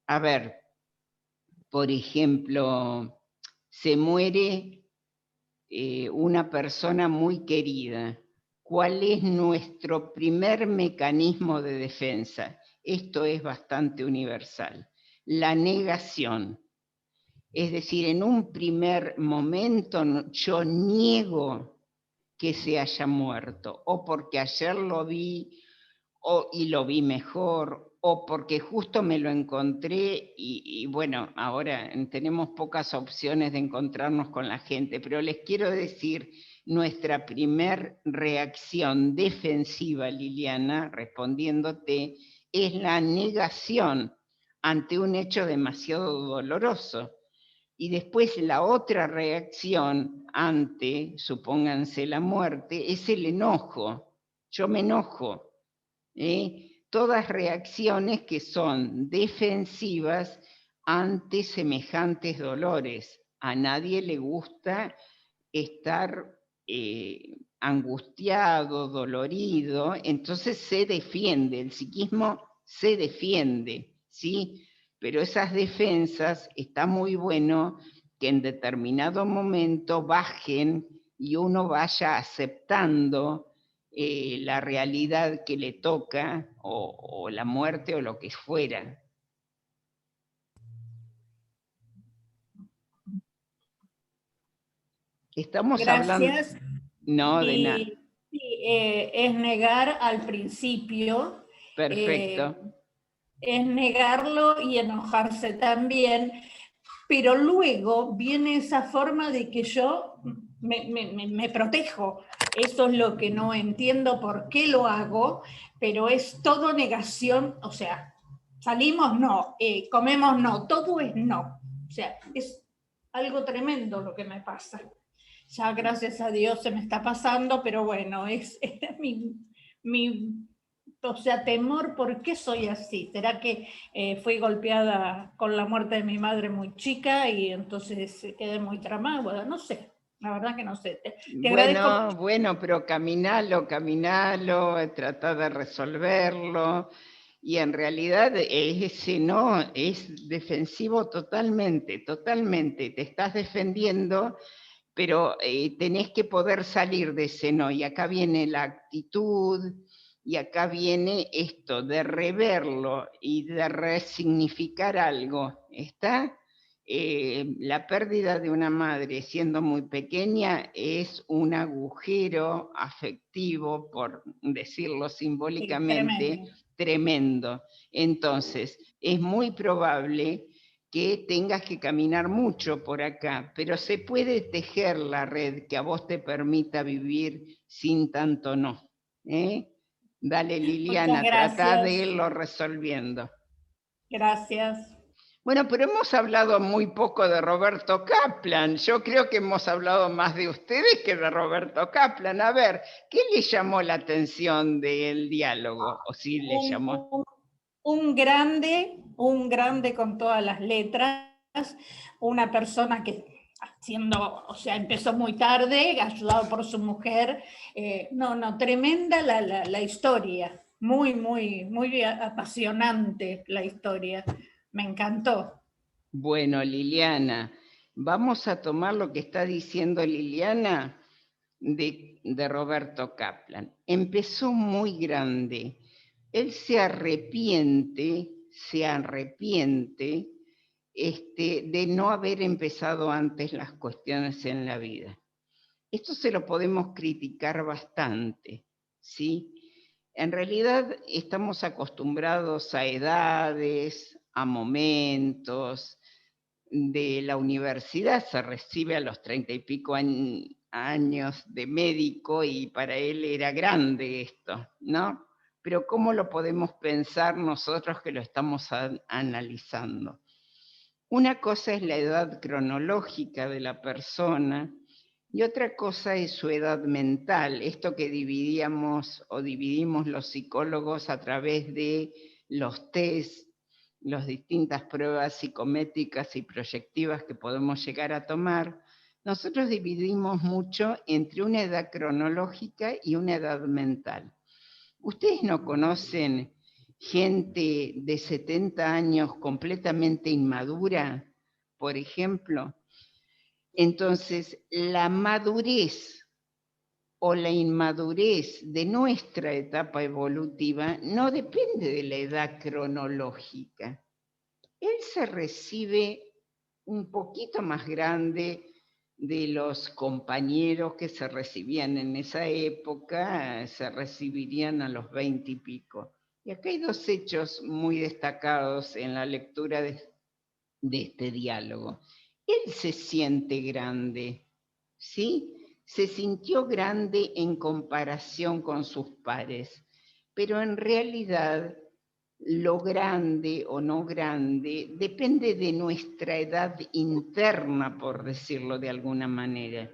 A ver, por ejemplo, se muere una persona muy querida. ¿Cuál es nuestro primer mecanismo de defensa? Esto es bastante universal. La negación. Es decir, en un primer momento yo niego que se haya muerto, o porque ayer lo vi y lo vi mejor, o porque justo me lo encontré y bueno, ahora tenemos pocas opciones de encontrarnos con la gente, pero les quiero decir, nuestra primer reacción defensiva, Liliana, respondiéndote, es la negación ante un hecho demasiado doloroso. Y después la otra reacción ante, supónganse, la muerte, es el enojo. Yo me enojo. Todas reacciones que son defensivas ante semejantes dolores. A nadie le gusta estar angustiado, dolorido, entonces se defiende, el psiquismo se defiende, ¿sí? Pero esas defensas está muy bueno que en determinado momento bajen y uno vaya aceptando la realidad que le toca, o la muerte o lo que fuera. Estamos Gracias. hablando... No, de nada. Sí, es negar al principio. Perfecto. Es negarlo y enojarse también, pero luego viene esa forma de que yo me protejo. Eso es lo que no entiendo por qué lo hago, pero es todo negación, o sea, salimos no, comemos no, todo es no. O sea, es algo tremendo lo que me pasa. Ya gracias a Dios se me está pasando, pero bueno, es mi o sea, temor, ¿por qué soy así? ¿Será que fui golpeada con la muerte de mi madre muy chica y entonces quedé muy traumada? Bueno, no sé, la verdad que no sé. Te agradezco. Bueno, pero caminalo, trata de resolverlo. Y en realidad ese no es defensivo totalmente, totalmente. Te estás defendiendo, pero tenés que poder salir de ese no. Y acá viene la actitud, y acá viene esto de reverlo y de resignificar algo. ¿Está? La pérdida de una madre siendo muy pequeña es un agujero afectivo, por decirlo simbólicamente, tremendo. Entonces, es muy probable que tengas que caminar mucho por acá, pero se puede tejer la red que a vos te permita vivir sin tanto no. Dale, Liliana, trata de irlo resolviendo. Gracias. Bueno, pero hemos hablado muy poco de Roberto Kaplan. Yo creo que hemos hablado más de ustedes que de Roberto Kaplan. A ver, ¿qué le llamó la atención del diálogo? ¿O sí le llamó? Un grande con todas las letras, una persona que o sea, empezó muy tarde, ayudado por su mujer. Tremenda la historia. Muy apasionante la historia. Me encantó. Bueno, Liliana, vamos a tomar lo que está diciendo Liliana de Roberto Kaplan. Empezó muy grande. Él se arrepiente de no haber empezado antes las cuestiones en la vida. Esto se lo podemos criticar bastante, ¿sí? En realidad estamos acostumbrados a edades, a momentos. De la universidad se recibe a los 30 y pico años de médico y para él era grande esto, ¿no? Pero ¿cómo lo podemos pensar nosotros que lo estamos analizando? Una cosa es la edad cronológica de la persona y otra cosa es su edad mental, esto que dividimos los psicólogos a través de los test, las distintas pruebas psicométricas y proyectivas que podemos llegar a tomar. Nosotros dividimos mucho entre una edad cronológica y una edad mental. ¿Ustedes no conocen gente de 70 años completamente inmadura, por ejemplo? Entonces, la madurez o la inmadurez de nuestra etapa evolutiva no depende de la edad cronológica. Él se recibe un poquito más grande de los compañeros que se recibían en esa época, se recibirían a los 20 y pico. Y acá hay dos hechos muy destacados en la lectura de este diálogo. Él se siente grande, ¿sí? Se sintió grande en comparación con sus pares, pero en realidad lo grande o no grande depende de nuestra edad interna, por decirlo de alguna manera.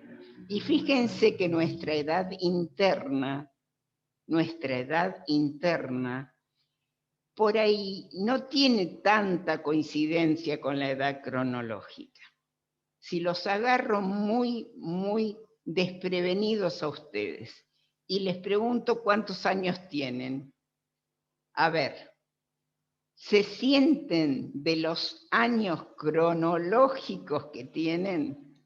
Y fíjense que nuestra edad interna, por ahí no tiene tanta coincidencia con la edad cronológica. Si los agarro muy desprevenidos a ustedes y les pregunto cuántos años tienen, a ver, ¿se sienten de los años cronológicos que tienen?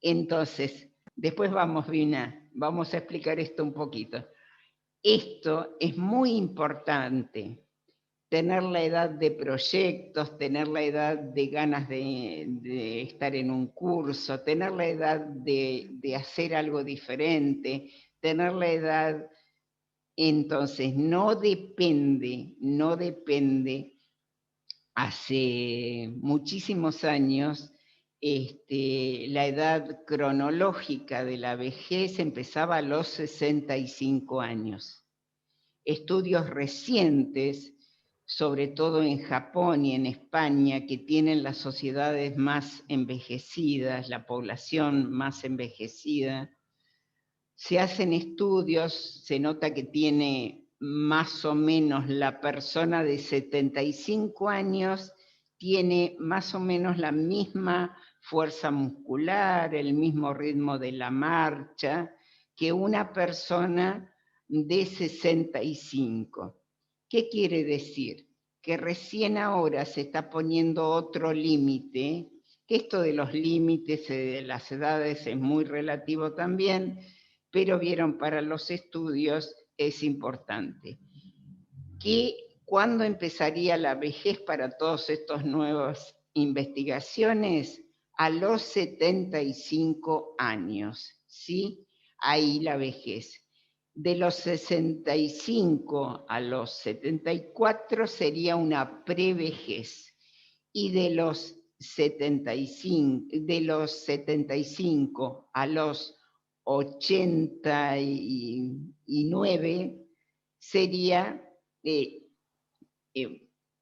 Entonces, después vamos a explicar esto un poquito. Esto es muy importante, tener la edad de proyectos, tener la edad de ganas de estar en un curso, tener la edad de hacer algo diferente, tener la edad. Entonces, no depende, hace muchísimos años, la edad cronológica de la vejez empezaba a los 65 años. Estudios recientes sobre todo en Japón y en España, que tienen las sociedades más envejecidas, la población más envejecida, se hacen estudios, se nota que tiene más o menos la persona de 75 años, tiene más o menos la misma fuerza muscular, el mismo ritmo de la marcha, que una persona de 65. ¿Qué quiere decir? Que recién ahora se está poniendo otro límite, que esto de los límites de las edades es muy relativo también, pero vieron, para los estudios es importante. Que ¿cuándo empezaría la vejez para todas estas nuevas investigaciones? A los 75 años, ¿sí? Ahí la vejez. De los 65 a los 74 sería una prevejez. Y de los 75 a los 89 sería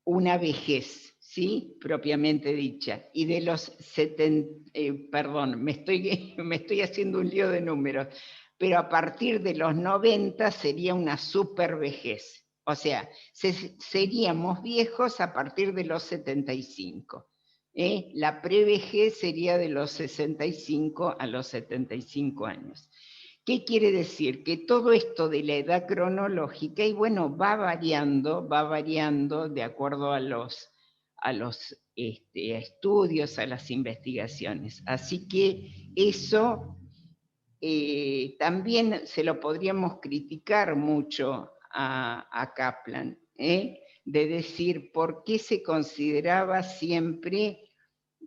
una vejez, ¿sí? Propiamente dicha. Y de los 70, perdón, me estoy haciendo un lío de números, pero a partir de los 90 sería una supervejez. O sea, seríamos viejos a partir de los 75. La prevejez sería de los 65 a los 75 años. ¿Qué quiere decir? Que todo esto de la edad cronológica, y bueno, va variando de acuerdo a los estudios, a las investigaciones. Así que eso también se lo podríamos criticar mucho a Kaplan, de decir por qué se consideraba siempre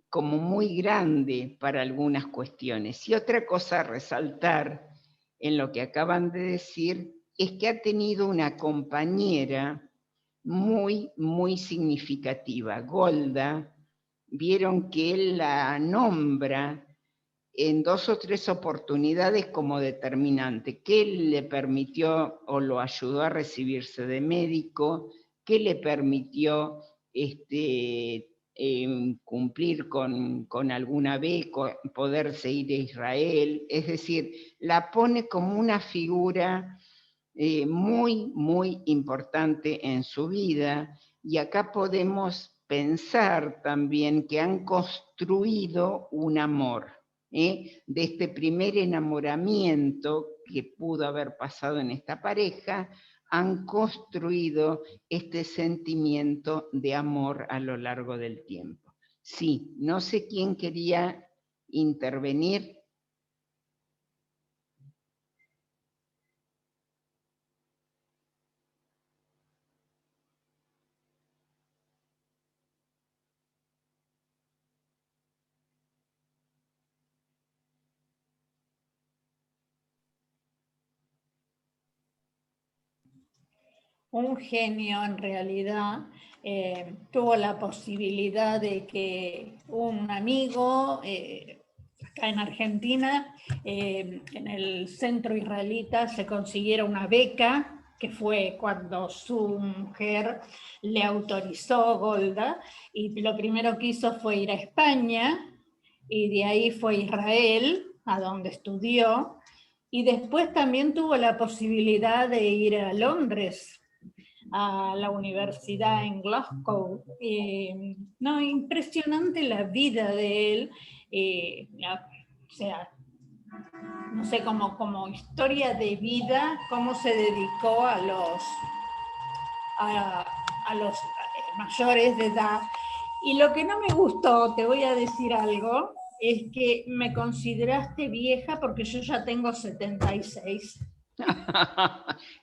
como muy grande para algunas cuestiones. Y otra cosa a resaltar en lo que acaban de decir es que ha tenido una compañera muy, muy significativa, Golda. Vieron que él la nombra en 2 o 3 oportunidades como determinante, que le permitió o lo ayudó a recibirse de médico, que le permitió cumplir con alguna beca, poderse ir a Israel, es decir, la pone como una figura muy, muy importante en su vida, y acá podemos pensar también que han construido un amor, de este primer enamoramiento que pudo haber pasado en esta pareja, han construido este sentimiento de amor a lo largo del tiempo. Sí, no sé quién quería intervenir. Un genio en realidad. Tuvo la posibilidad de que un amigo acá en Argentina, en el centro israelita, se consiguiera una beca, que fue cuando su mujer le autorizó, Golda, y lo primero que hizo fue ir a España, y de ahí fue a Israel, a donde estudió, y después también tuvo la posibilidad de ir a Londres, a la universidad en Glasgow. No, impresionante la vida de él, o sea, no sé, como historia de vida, cómo se dedicó a los mayores de edad. Y lo que no me gustó, te voy a decir algo, es que me consideraste vieja porque yo ya tengo 76.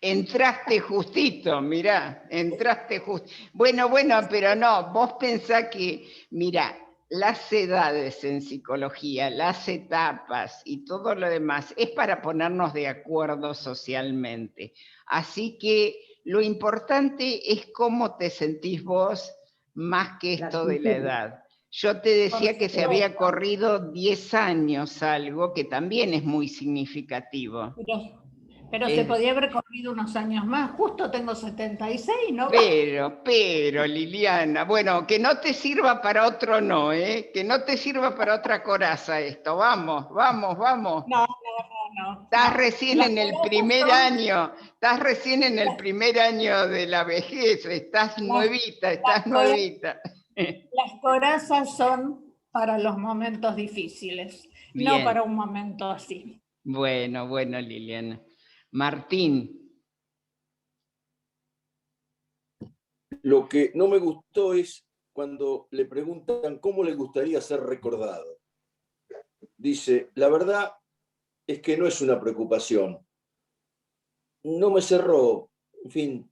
Entraste justito, mirá, entraste justo. Bueno, pero no, vos pensás que, mirá, las edades en psicología, las etapas y todo lo demás, es para ponernos de acuerdo socialmente. Así que lo importante es cómo te sentís vos, más que esto de la edad. Yo te decía que se había corrido 10 años algo, que también es muy significativo. Pero se podía haber corrido unos años más, justo tengo 76, ¿no? Pero, Liliana, bueno, que no te sirva para otro no, ¿eh? Que no te sirva para otra coraza esto, vamos. No. Estás recién en el primer año, de la vejez, estás nuevita. Las corazas son para los momentos difíciles, Bien. no para un momento así. Bueno, Liliana. Martín. Lo que no me gustó es cuando le preguntan cómo le gustaría ser recordado. Dice, la verdad es que no es una preocupación. No me cerró, en fin.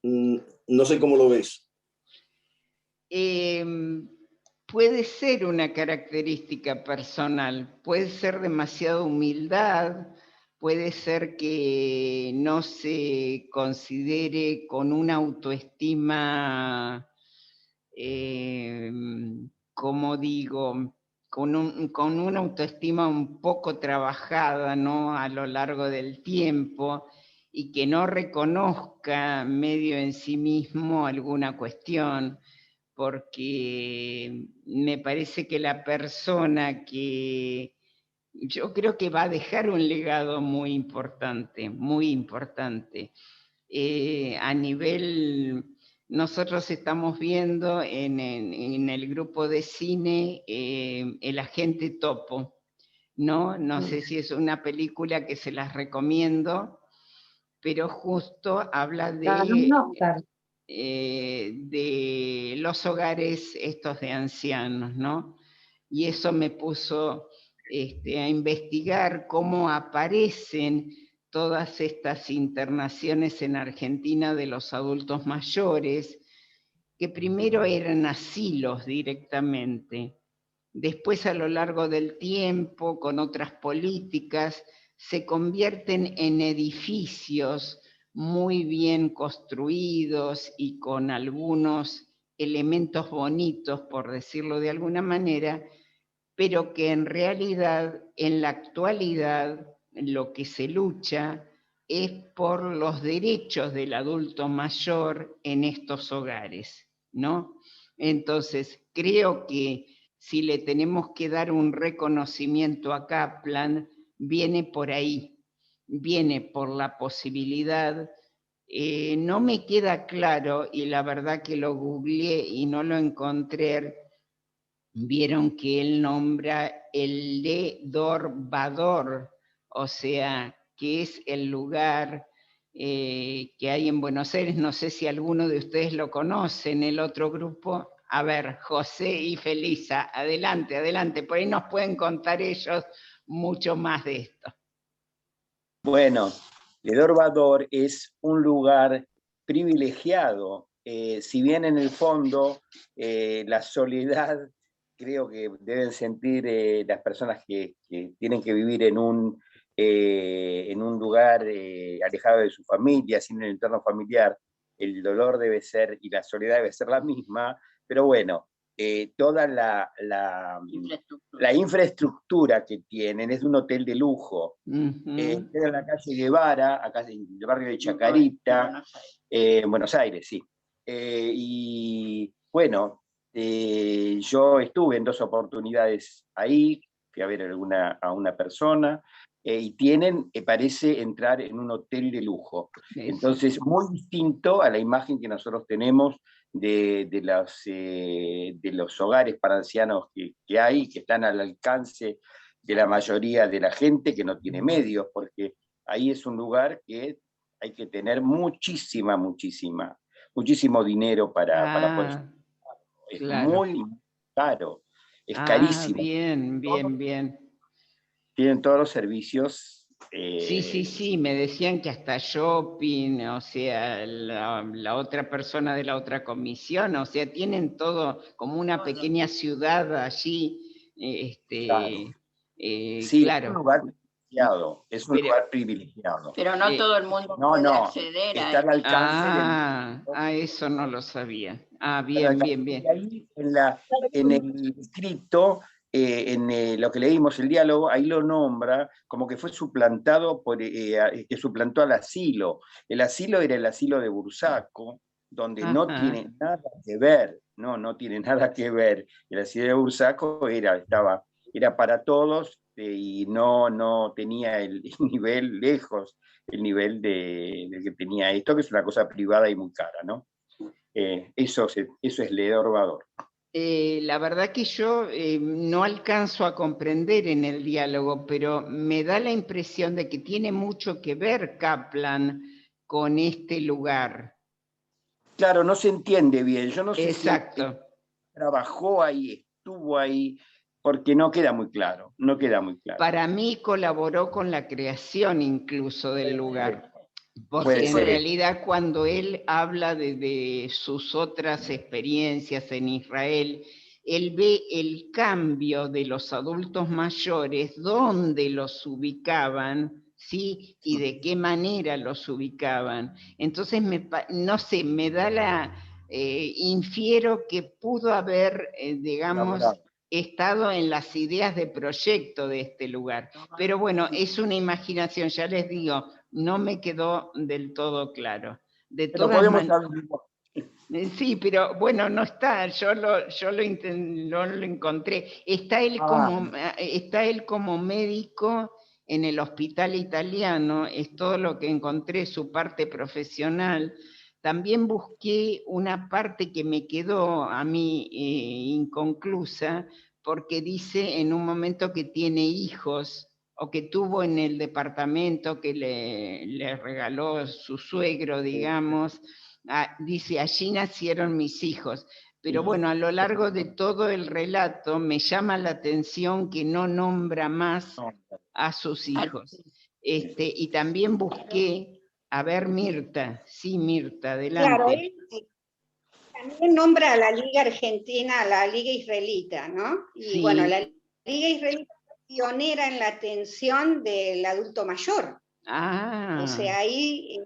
No sé cómo lo ves. Puede ser una característica personal, puede ser demasiada humildad, puede ser que no se considere con una autoestima, como digo, con una autoestima un poco trabajada, ¿no?, a lo largo del tiempo, y que no reconozca medio en sí mismo alguna cuestión, porque me parece que la persona que yo creo que va a dejar un legado muy importante, a nivel, nosotros estamos viendo en el grupo de cine El Agente Topo, ¿no? No sé si es una película que se las recomiendo, pero justo habla de los hogares estos de ancianos, ¿no? Y eso me puso a investigar cómo aparecen todas estas internaciones en Argentina de los adultos mayores, que primero eran asilos directamente, después a lo largo del tiempo, con otras políticas, se convierten en edificios muy bien construidos y con algunos elementos bonitos, por decirlo de alguna manera, pero que en realidad, en la actualidad, lo que se lucha es por los derechos del adulto mayor en estos hogares, ¿no? Entonces, creo que si le tenemos que dar un reconocimiento a Kaplan, viene por ahí, viene por la posibilidad. No me queda claro, y la verdad que lo googleé y no lo encontré. Vieron que él nombra el Le Dorbador, o sea, que es el lugar que hay en Buenos Aires. No sé si alguno de ustedes lo conoce en el otro grupo. A ver, José y Felisa, adelante, por ahí nos pueden contar ellos mucho más de esto. Bueno, Le Dorbador es un lugar privilegiado, si bien en el fondo la soledad creo que deben sentir las personas que tienen que vivir en un lugar alejado de su familia, sin el entorno familiar, el dolor debe ser y la soledad debe ser la misma, pero bueno, toda la infraestructura que tienen es un hotel de lujo. Queda en la calle Guevara, acá en el barrio de Chacarita, en Buenos Aires, sí. Y bueno, yo estuve en 2 oportunidades ahí, fui a ver a una persona, y tienen, parece entrar en un hotel de lujo. Entonces, muy distinto a la imagen que nosotros tenemos de los hogares para ancianos que hay, que están al alcance de la mayoría de la gente que no tiene medios, porque ahí es un lugar que hay que tener muchísimo dinero para poder. Es muy caro, es carísimo. Bien. Tienen todos los servicios. Sí, me decían que hasta shopping, o sea, la otra persona de la otra comisión, o sea, tienen todo como una pequeña ciudad allí. Sí, claro. Es un lugar privilegiado. Pero no todo el mundo puede acceder está al alcance eso no lo sabía. Bien. Y ahí en el escrito lo que leímos, el diálogo, ahí lo nombra como que fue suplantado que suplantó al asilo. El asilo era el asilo de Bursaco, donde no tiene nada que ver, no tiene nada que ver. El asilo de Bursaco era para todos y no tenía el nivel lejos, el nivel del que tenía esto, que es una cosa privada y muy cara, ¿no? Eso es Ledor-Vador. La verdad que yo no alcanzo a comprender en el diálogo, pero me da la impresión de que tiene mucho que ver Kaplan con este lugar. Claro, no se entiende bien. Yo no sé Exacto. si trabajó ahí, estuvo ahí, porque no queda muy claro, no queda muy claro. Para mí colaboró con la creación incluso del lugar. Porque en ser. realidad cuando él habla de sus otras experiencias en Israel, él ve el cambio de los adultos mayores, dónde los ubicaban, ¿sí? Y de qué manera los ubicaban. Entonces, no sé, me da infiero que pudo haber, digamos, estado en las ideas de proyecto de este lugar. Pero bueno, es una imaginación, ya les digo, no me quedó del todo claro. De Pero todas podemos maneras. hablar. Sí, pero bueno, no está, yo lo encontré. Está él como médico en el hospital italiano, es todo lo que encontré, su parte profesional. También busqué una parte que me quedó a mí inconclusa, porque dice en un momento que tiene hijos, o que tuvo en el departamento que le regaló su suegro, digamos. Dice, allí nacieron mis hijos. Pero bueno, a lo largo de todo el relato me llama la atención que no nombra más a sus hijos. Y también busqué, a ver, Mirta, sí, Mirta, adelante. Claro, él también nombra a la Liga Argentina, a la Liga Israelita, ¿no? Y Sí. bueno, la Liga Israelita fue pionera en la atención del adulto mayor. O sea, ahí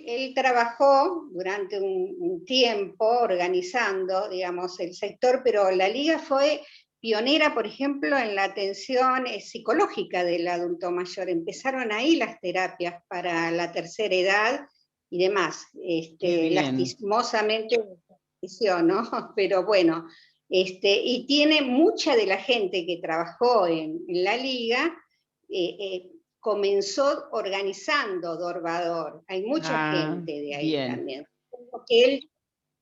él trabajó durante un tiempo organizando, digamos, el sector, pero la Liga fue pionera, por ejemplo, en la atención psicológica del adulto mayor. Empezaron ahí las terapias para la tercera edad y demás. Lastimosamente, ¿no? Pero bueno, y tiene mucha de la gente que trabajó en la Liga, comenzó organizando Dor-Vador. Hay mucha gente de ahí también. Que él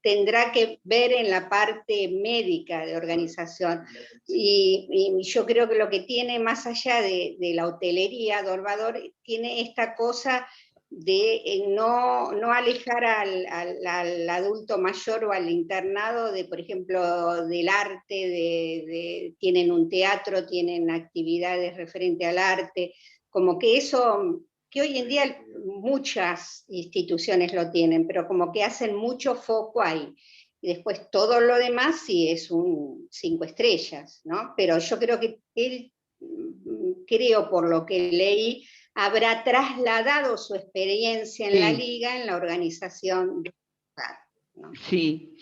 tendrá que ver en la parte médica de organización. Y yo creo que lo que tiene, más allá de la hotelería, Dor-Vador, tiene esta cosa de no alejar al adulto mayor o al internado de, por ejemplo, del arte, tienen un teatro, tienen actividades referentes al arte, como que eso, que hoy en día muchas instituciones lo tienen, pero como que hacen mucho foco ahí. Y después todo lo demás sí es un 5 estrellas, ¿no? Pero yo creo que él, creo por lo que leí, habrá trasladado su experiencia en la Liga, en la organización de ¿no? Sí,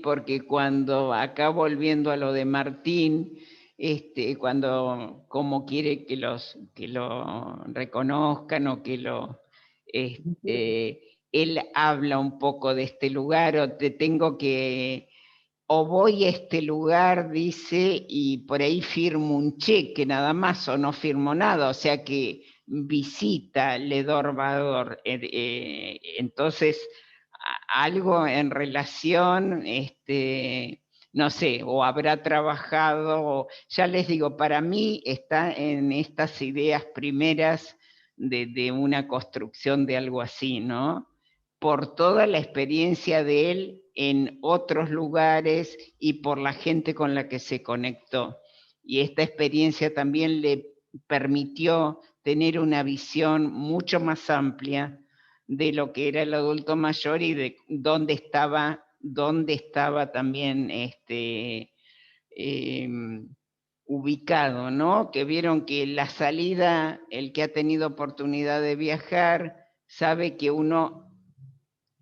porque cuando, acá volviendo a lo de Martín, cuando como quiere que lo reconozcan o que él habla un poco de este lugar, o voy a este lugar, dice, y por ahí firmo un cheque nada más, o no firmo nada, o sea que visita Ledor-Vador. Entonces, algo en relación, no sé, o habrá trabajado, ya les digo, para mí está en estas ideas primeras de una construcción de algo así, ¿no? Por toda la experiencia de él en otros lugares y por la gente con la que se conectó. Y esta experiencia también le permitió tener una visión mucho más amplia de lo que era el adulto mayor y de dónde estaba también ubicado, ¿no? Que vieron que la salida, el que ha tenido oportunidad de viajar, sabe que uno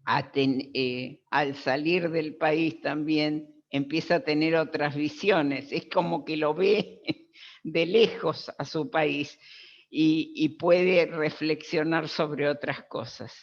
al salir del país también empieza a tener otras visiones, es como que lo ve de lejos a su país y puede reflexionar sobre otras cosas.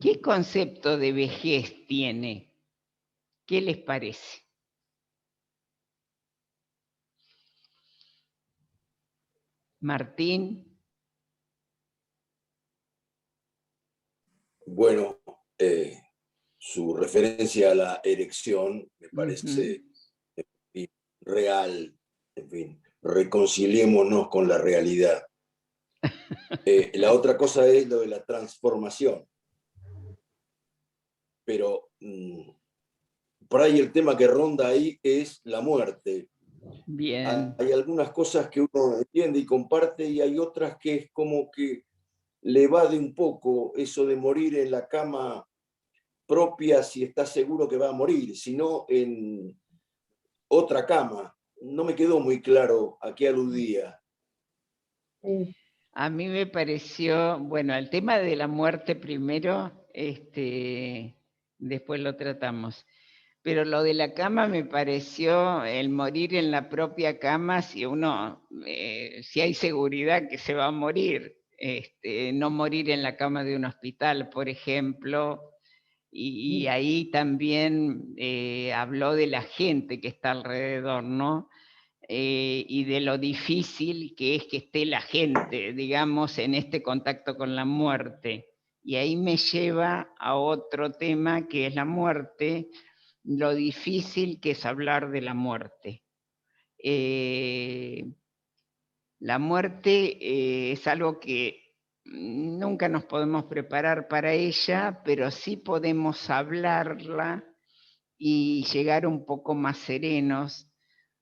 ¿Qué concepto de vejez tiene? ¿Qué les parece? Martín. Bueno, su referencia a la erección me parece real. En fin, reconciliémonos con la realidad. La otra cosa es lo de la transformación. Pero por ahí el tema que ronda ahí es la muerte. Bien. Hay algunas cosas que uno entiende y comparte y hay otras que es como que le evade un poco eso de morir en la cama propia si está seguro que va a morir, sino en otra cama. No me quedó muy claro a qué aludía. A mí me pareció, bueno, el tema de la muerte primero, después lo tratamos. Pero lo de la cama me pareció el morir en la propia cama, si uno, si hay seguridad que se va a morir, no morir en la cama de un hospital, por ejemplo. Y ahí también habló de la gente que está alrededor, ¿no? Y de lo difícil que es que esté la gente, digamos, en este contacto con la muerte. Y ahí me lleva a otro tema que es la muerte, lo difícil que es hablar de la muerte. La muerte es algo que nunca nos podemos preparar para ella, pero sí podemos hablarla y llegar un poco más serenos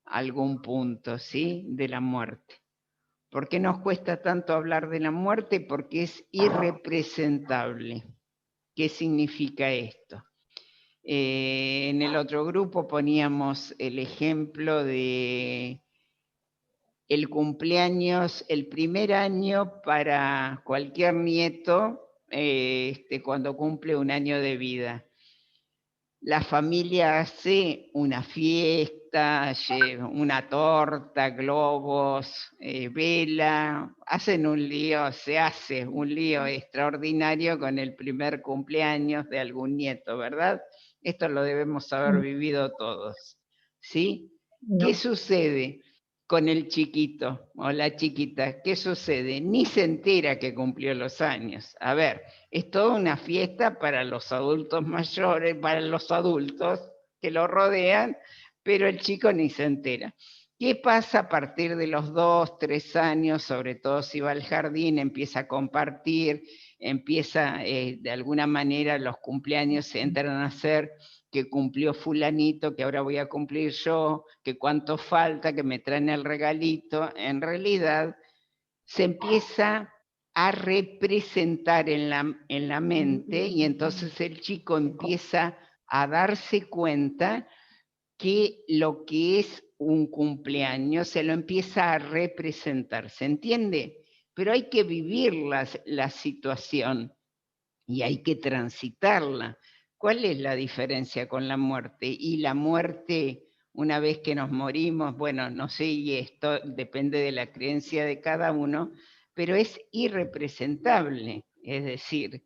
a algún punto, ¿sí? De la muerte. ¿Por qué nos cuesta tanto hablar de la muerte? Porque es irrepresentable. ¿Qué significa esto? En el otro grupo poníamos el ejemplo de el cumpleaños, el primer año para cualquier nieto cuando cumple un año de vida. La familia hace una fiesta, una torta, globos, vela, hacen un lío, se hace un lío extraordinario con el primer cumpleaños de algún nieto, ¿verdad? Esto lo debemos haber vivido todos, ¿sí? No. ¿Qué sucede con el chiquito o la chiquita? ¿Qué sucede? Ni se entera que cumplió los años. A ver, es toda una fiesta para los adultos mayores, para los adultos que lo rodean, pero el chico ni se entera. ¿Qué pasa a partir de los 2, 3 años? Sobre todo si va al jardín, empieza a compartir, empieza de alguna manera los cumpleaños se entran a ser que cumplió fulanito, que ahora voy a cumplir yo, que cuánto falta, que me traen el regalito. En realidad se empieza a representar en la mente y entonces el chico empieza a darse cuenta que lo que es un cumpleaños se lo empieza a representar, ¿se entiende? Pero hay que vivir la situación y hay que transitarla. ¿Cuál es la diferencia con la muerte? Y la muerte, una vez que nos morimos, bueno, no sé, y esto depende de la creencia de cada uno, pero es irrepresentable. Es decir,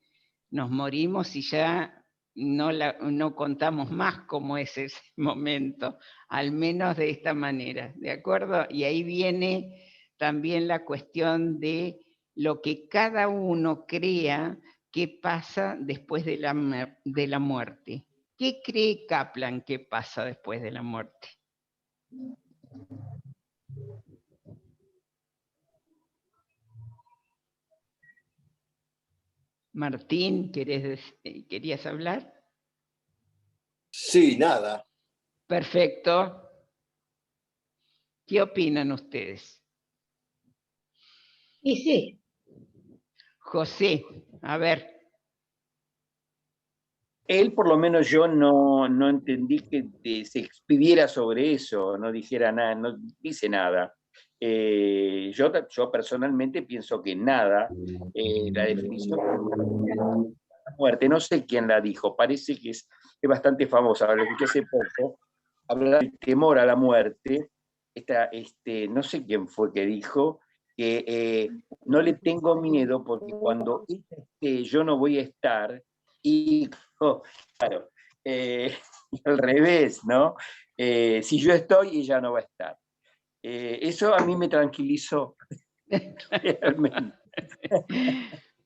nos morimos y ya no contamos más cómo es ese momento, al menos de esta manera, ¿de acuerdo? Y ahí viene también la cuestión de lo que cada uno crea que pasa después de la muerte. ¿Qué cree Kaplan que pasa después de la muerte? Martín, ¿querías hablar? Sí, nada. Perfecto. ¿Qué opinan ustedes? Y sí. José, a ver. Él, por lo menos yo no entendí que se expidiera sobre eso, no dijera nada, no dice nada. Yo personalmente pienso que nada, la definición de la muerte, no sé quién la dijo, parece que es bastante famosa, lo escuché hace poco, hablar del temor a la muerte, no sé quién fue que dijo, que no le tengo miedo porque cuando ella esté, yo no voy a estar, y claro, al revés, ¿no? Si yo estoy, ella no va a estar. Eso a mí me tranquilizó, realmente.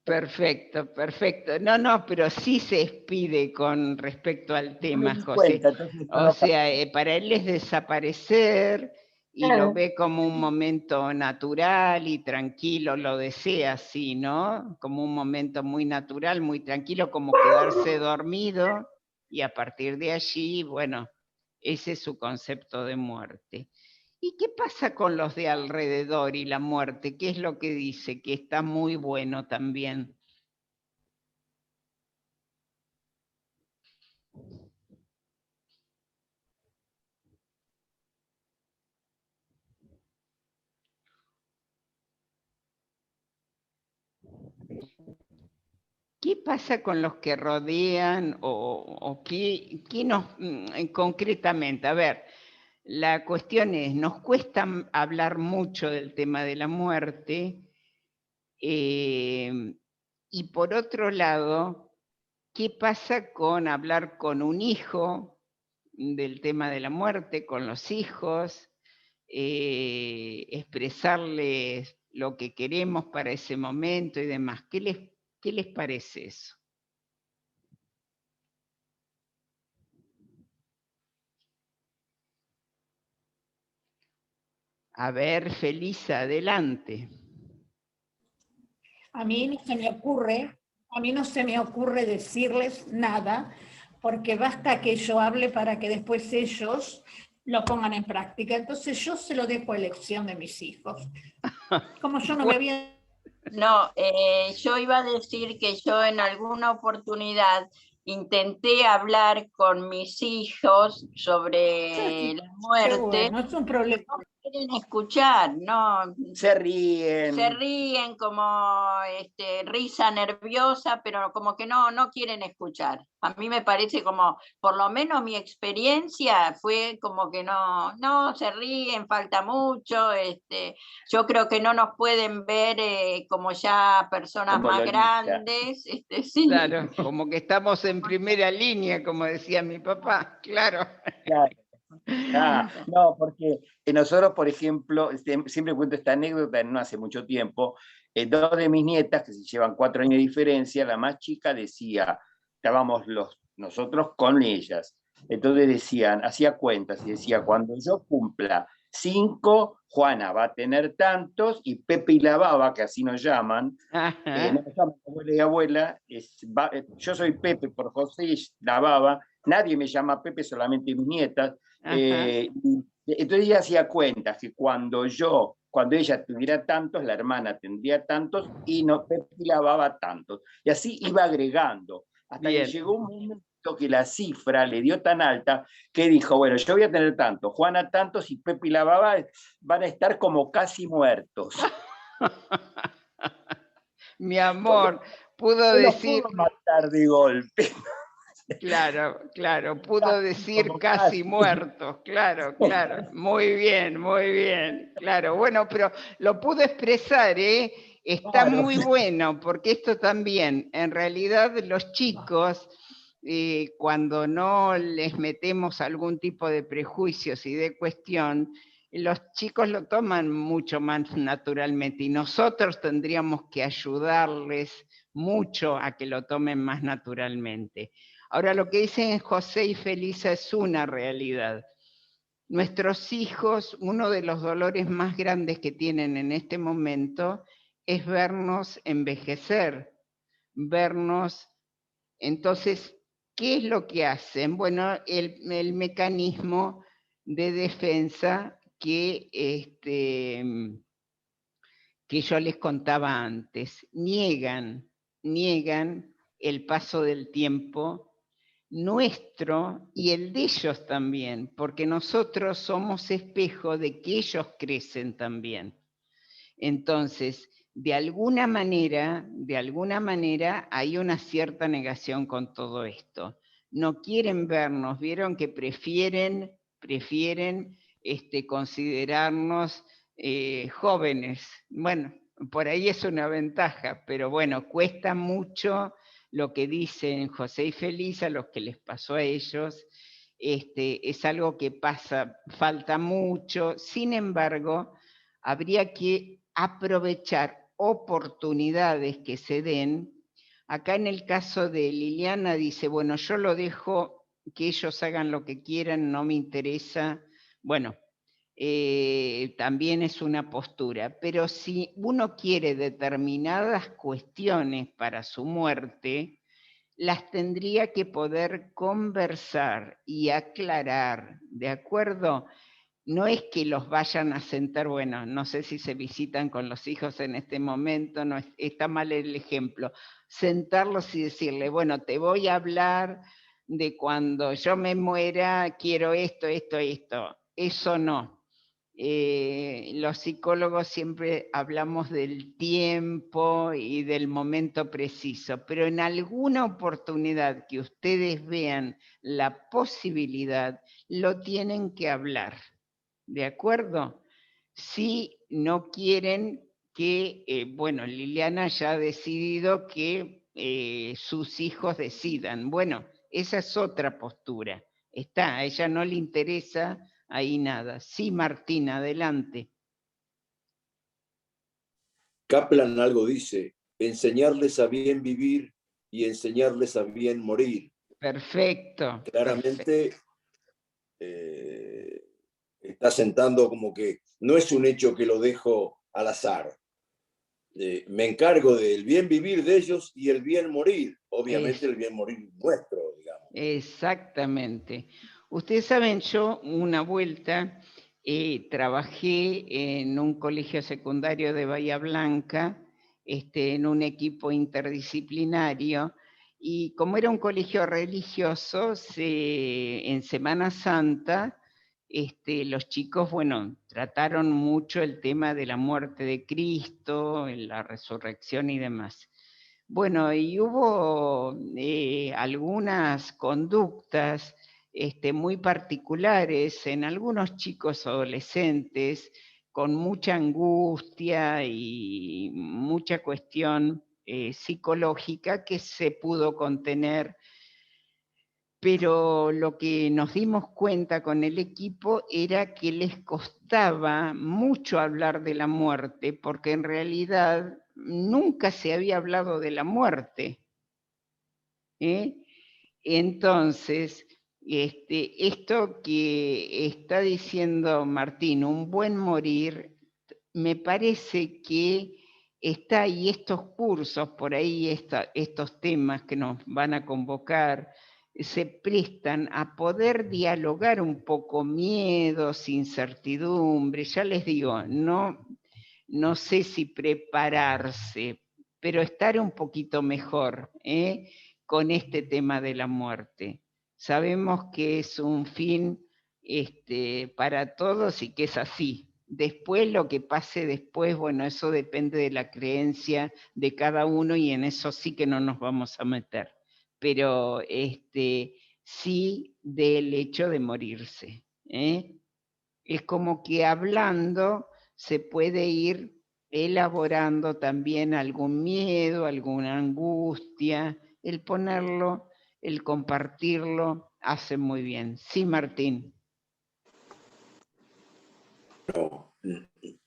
Perfecto, perfecto. No, no, pero sí se expide con respecto al tema, Me di José. cuenta, entonces, O sea, para él es desaparecer y lo Claro. ve como un momento natural y tranquilo, lo desea así, ¿no? Como un momento muy natural, muy tranquilo, como quedarse dormido, y a partir de allí, bueno, ese es su concepto de muerte. ¿Y qué pasa con los de alrededor y la muerte? ¿Qué es lo que dice? Que está muy bueno también. ¿Qué pasa con los que rodean o qué concretamente? A ver, la cuestión es, nos cuesta hablar mucho del tema de la muerte, y por otro lado, ¿qué pasa con hablar con un hijo del tema de la muerte, con los hijos, expresarles lo que queremos para ese momento y demás? ¿Qué les parece eso? A ver, Felisa, adelante. A mí no se me ocurre decirles nada, porque basta que yo hable para que después ellos lo pongan en práctica. Entonces yo se lo dejo a elección de mis hijos. Como yo no me había... No, yo iba a decir que yo en alguna oportunidad intenté hablar con mis hijos sobre la Qué muerte. bueno, es un problema. No quieren escuchar, no. Se ríen. Se ríen como risa nerviosa, pero como que no quieren escuchar. A mí me parece como, por lo menos mi experiencia fue como que no se ríen, falta mucho. Yo creo que no nos pueden ver como ya personas Como más Lolita. grandes. Sí. Claro, como que estamos en primera línea, como decía mi papá, claro. Claro. No, porque nosotros, por ejemplo, siempre cuento esta anécdota, no hace mucho tiempo, dos de mis nietas, que se llevan 4 años de diferencia, la más chica decía, estábamos nosotros con ellas, entonces decían, hacía cuentas y decía, cuando yo cumpla 5, Juana va a tener tantos, y Pepe y la Baba, que así nos llaman, no nos llaman abuela y abuela, yo soy Pepe por José y la Baba, nadie me llama Pepe, solamente mis nietas. Entonces ella hacía cuentas que cuando ella tuviera tantos, la hermana tendría tantos, y Pepe y la Baba tantos. Y así iba agregando, hasta Bien. que llegó un momento que la cifra le dio tan alta que dijo, bueno, yo voy a tener tantos, Juana tantos, y Pepe y la Baba van a estar como casi muertos. Mi amor, pudo No decir... pudo matar de golpe. Claro, claro, pudo decir casi muertos, claro, claro, muy bien, claro, bueno, pero lo pudo expresar, ¿eh? Está Claro. muy bueno, porque esto también, en realidad los chicos, cuando no les metemos algún tipo de prejuicios y de cuestión, los chicos lo toman mucho más naturalmente, y nosotros tendríamos que ayudarles mucho a que lo tomen más naturalmente. Ahora, lo que dicen José y Felisa es una realidad. Nuestros hijos, uno de los dolores más grandes que tienen en este momento es vernos envejecer, vernos. Entonces, ¿qué es lo que hacen? Bueno, el mecanismo de defensa que yo les contaba antes, niegan el paso del tiempo, nuestro y el de ellos también, porque nosotros somos espejo de que ellos crecen también. Entonces, de alguna manera hay una cierta negación con todo esto. No quieren vernos, vieron que prefieren considerarnos jóvenes. Bueno, por ahí es una ventaja, pero bueno, cuesta mucho lo que dicen José y Feliz, a los que les pasó a ellos. Es algo que pasa, falta mucho. Sin embargo, habría que aprovechar oportunidades que se den. Acá en el caso de Liliana dice, bueno, yo lo dejo que ellos hagan lo que quieran, no me interesa. Bueno, también es una postura, pero si uno quiere determinadas cuestiones para su muerte, las tendría que poder conversar y aclarar, ¿de acuerdo? No es que los vayan a sentar, bueno, no sé si se visitan con los hijos en este momento, no está mal el ejemplo, sentarlos y decirle, bueno, te voy a hablar de cuando yo me muera, quiero esto, esto, esto. Eso no. Los psicólogos siempre hablamos del tiempo y del momento preciso, pero en alguna oportunidad que ustedes vean la posibilidad, lo tienen que hablar. ¿De acuerdo? Si no quieren que, bueno, Liliana ya ha decidido que sus hijos decidan. Bueno, esa es otra postura. A ella no le interesa ahí nada. Sí, Martín, adelante. Kaplan algo dice, enseñarles a bien vivir y enseñarles a bien morir. Perfecto. Claramente está sentando como que no es un hecho que lo dejo al azar. Me encargo del bien vivir de ellos y el bien morir. Obviamente el bien morir nuestro, digamos. Exactamente. Ustedes saben, yo una vuelta trabajé en un colegio secundario de Bahía Blanca, en un equipo interdisciplinario, y como era un colegio religioso, en Semana Santa, los chicos, bueno, trataron mucho el tema de la muerte de Cristo, la resurrección y demás. Bueno, y hubo algunas conductas muy particulares en algunos chicos adolescentes con mucha angustia y mucha cuestión psicológica que se pudo contener, pero lo que nos dimos cuenta con el equipo era que les costaba mucho hablar de la muerte, porque en realidad nunca se había hablado de la muerte. Entonces, esto que está diciendo Martín, un buen morir, me parece que está ahí estos cursos, por ahí estos temas que nos van a convocar, se prestan a poder dialogar un poco miedos, incertidumbre, ya les digo, no sé si prepararse, pero estar un poquito mejor con este tema de la muerte. Sabemos que es un fin para todos y que es así. Después lo que pase después, bueno, eso depende de la creencia de cada uno y en eso sí que no nos vamos a meter. Pero sí del hecho de morirse. Es como que hablando se puede ir elaborando también algún miedo, alguna angustia, el ponerlo, el compartirlo, hace muy bien. Sí, Martín.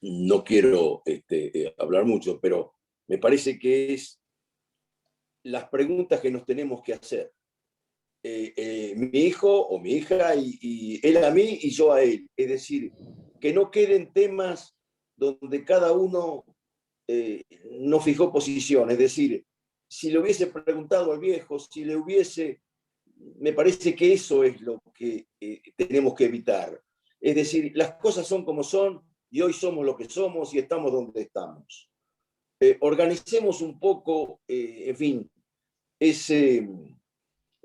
No quiero hablar mucho, pero me parece que es las preguntas que nos tenemos que hacer. Mi hijo o mi hija y él a mí y yo a él. Es decir, que no queden temas donde cada uno no fijó posición. Es decir, si le hubiese preguntado al viejo, si le hubiese... Me parece que eso es lo que tenemos que evitar. Es decir, las cosas son como son y hoy somos lo que somos y estamos donde estamos. Organicemos un poco, en fin,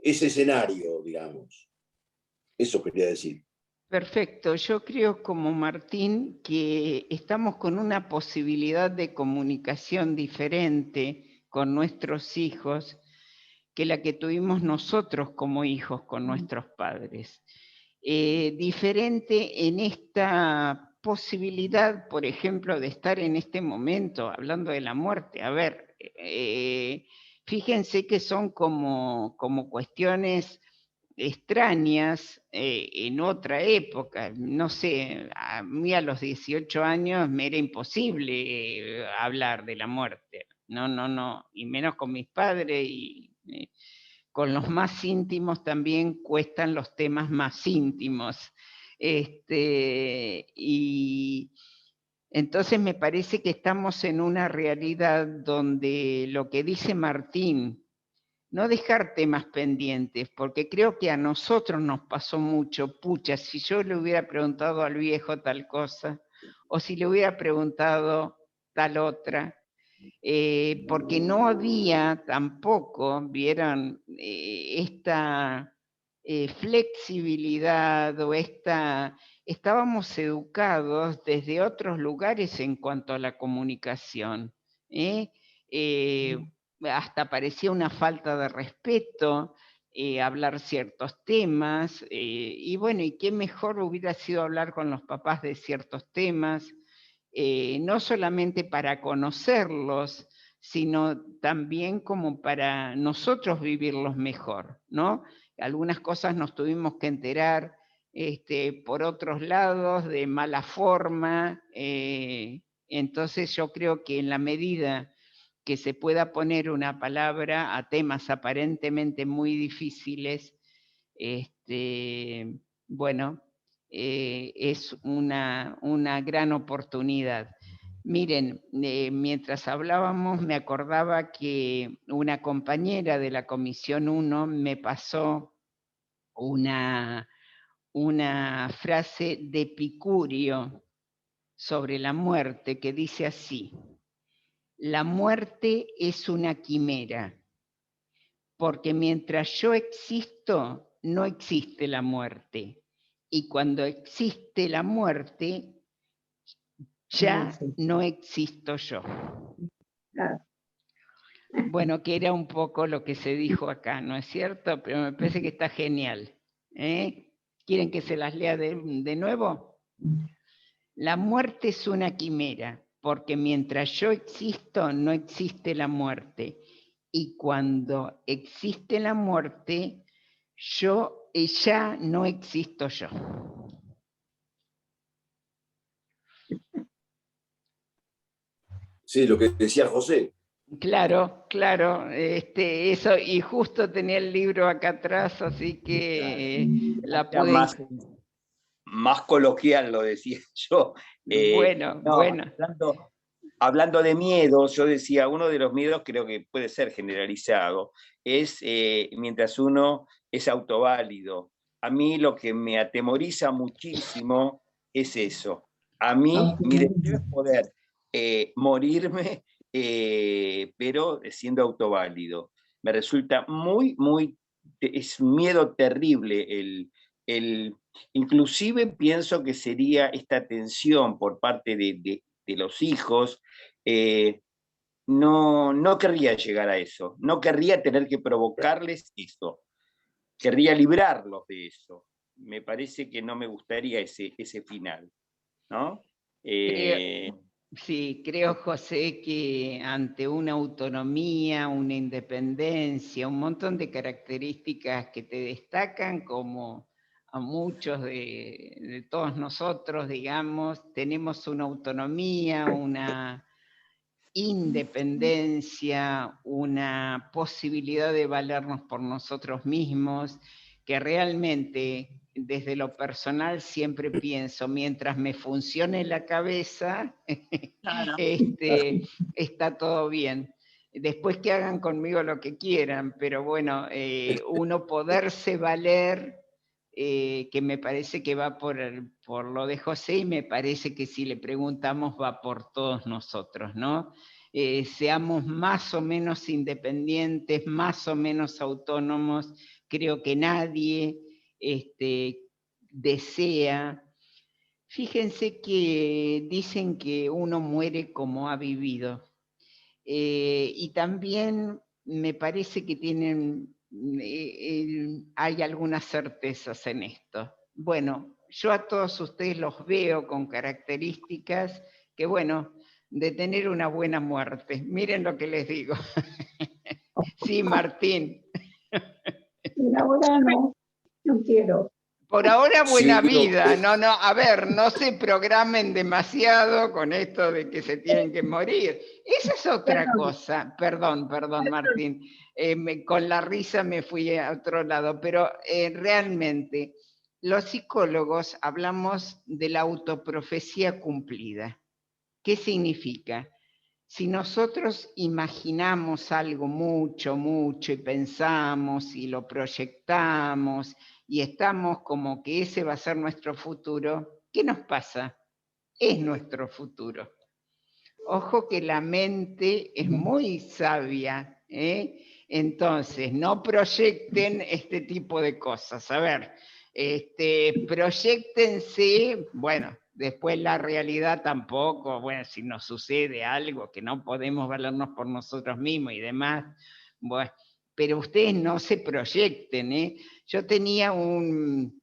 ese escenario, digamos. Eso quería decir. Perfecto, yo creo como Martín que estamos con una posibilidad de comunicación diferente con nuestros hijos que la que tuvimos nosotros como hijos con nuestros padres. Diferente en esta posibilidad, por ejemplo, de estar en este momento hablando de la muerte. A ver, fíjense que son como cuestiones extrañas en otra época. No sé, a mí a los 18 años me era imposible hablar de la muerte. No, y menos con mis padres y con los más íntimos también cuestan los temas más íntimos. Y entonces me parece que estamos en una realidad donde lo que dice Martín, no dejar temas pendientes, porque creo que a nosotros nos pasó mucho, pucha, si yo le hubiera preguntado al viejo tal cosa, o si le hubiera preguntado tal otra, porque no había tampoco, vieron, esta flexibilidad o estábamos educados desde otros lugares en cuanto a la comunicación. Hasta parecía una falta de respeto hablar ciertos temas, y bueno, y qué mejor hubiera sido hablar con los papás de ciertos temas, no solamente para conocerlos, sino también como para nosotros vivirlos mejor, ¿no? Algunas cosas nos tuvimos que enterar por otros lados, de mala forma, entonces yo creo que en la medida que se pueda poner una palabra a temas aparentemente muy difíciles, bueno, es una gran oportunidad. Miren, mientras hablábamos me acordaba que una compañera de la Comisión 1 me pasó una frase de Epicurio sobre la muerte que dice así: la muerte es una quimera, porque mientras yo existo, no existe la muerte. Y cuando existe la muerte, ya no existo yo. Claro. Bueno, que era un poco lo que se dijo acá, ¿no es cierto? Pero me parece que está genial. ¿Quieren que se las lea de nuevo? La muerte es una quimera, porque mientras yo existo, no existe la muerte. Y cuando existe la muerte, ya no existo yo. Sí, lo que decía José. Claro, eso, y justo tenía el libro acá atrás, así que la pude... Más coloquial lo decía yo. Bueno. Hablando de miedos, yo decía, uno de los miedos creo que puede ser generalizado, es mientras uno es autoválido. A mí lo que me atemoriza muchísimo es eso. A mí, mi deseo es poder morirme, pero siendo autoválido. Me resulta es un miedo terrible inclusive pienso que sería esta tensión por parte de los hijos, no querría llegar a eso, no querría tener que provocarles eso, querría librarlos de eso. Me parece que no me gustaría ese final, ¿no? Sí, creo, José, que ante una autonomía, una independencia, un montón de características que te destacan como a muchos de todos nosotros, digamos, tenemos una autonomía, una independencia, una posibilidad de valernos por nosotros mismos, que realmente desde lo personal siempre pienso, mientras me funcione la cabeza, Claro. está todo bien. Después que hagan conmigo lo que quieran, pero bueno, uno poderse valer, que me parece que va por lo de José, y me parece que si le preguntamos va por todos nosotros, ¿no? Seamos más o menos independientes, más o menos autónomos, creo que nadie desea. Fíjense que dicen que uno muere como ha vivido. Y también me parece que hay algunas certezas en esto. Bueno, yo a todos ustedes los veo con características que, bueno, de tener una buena muerte. Miren lo que les digo. Sí, Martín. Por ahora no quiero. Por ahora buena Sí, vida. No, a ver, no se programen demasiado con esto de que se tienen que morir. Esa es otra cosa. Perdón, Martín. Con la risa me fui a otro lado, pero realmente los psicólogos hablamos de la autoprofecía cumplida. ¿Qué significa? Si nosotros imaginamos algo mucho y pensamos y lo proyectamos y estamos como que ese va a ser nuestro futuro, ¿qué nos pasa? Es nuestro futuro. Ojo que la mente es muy sabia, ¿eh? Entonces, no proyecten este tipo de cosas. A ver, proyéctense, bueno, después la realidad tampoco, bueno, si nos sucede algo que no podemos valernos por nosotros mismos y demás, bueno, pero ustedes no se proyecten, ¿eh? Yo tenía un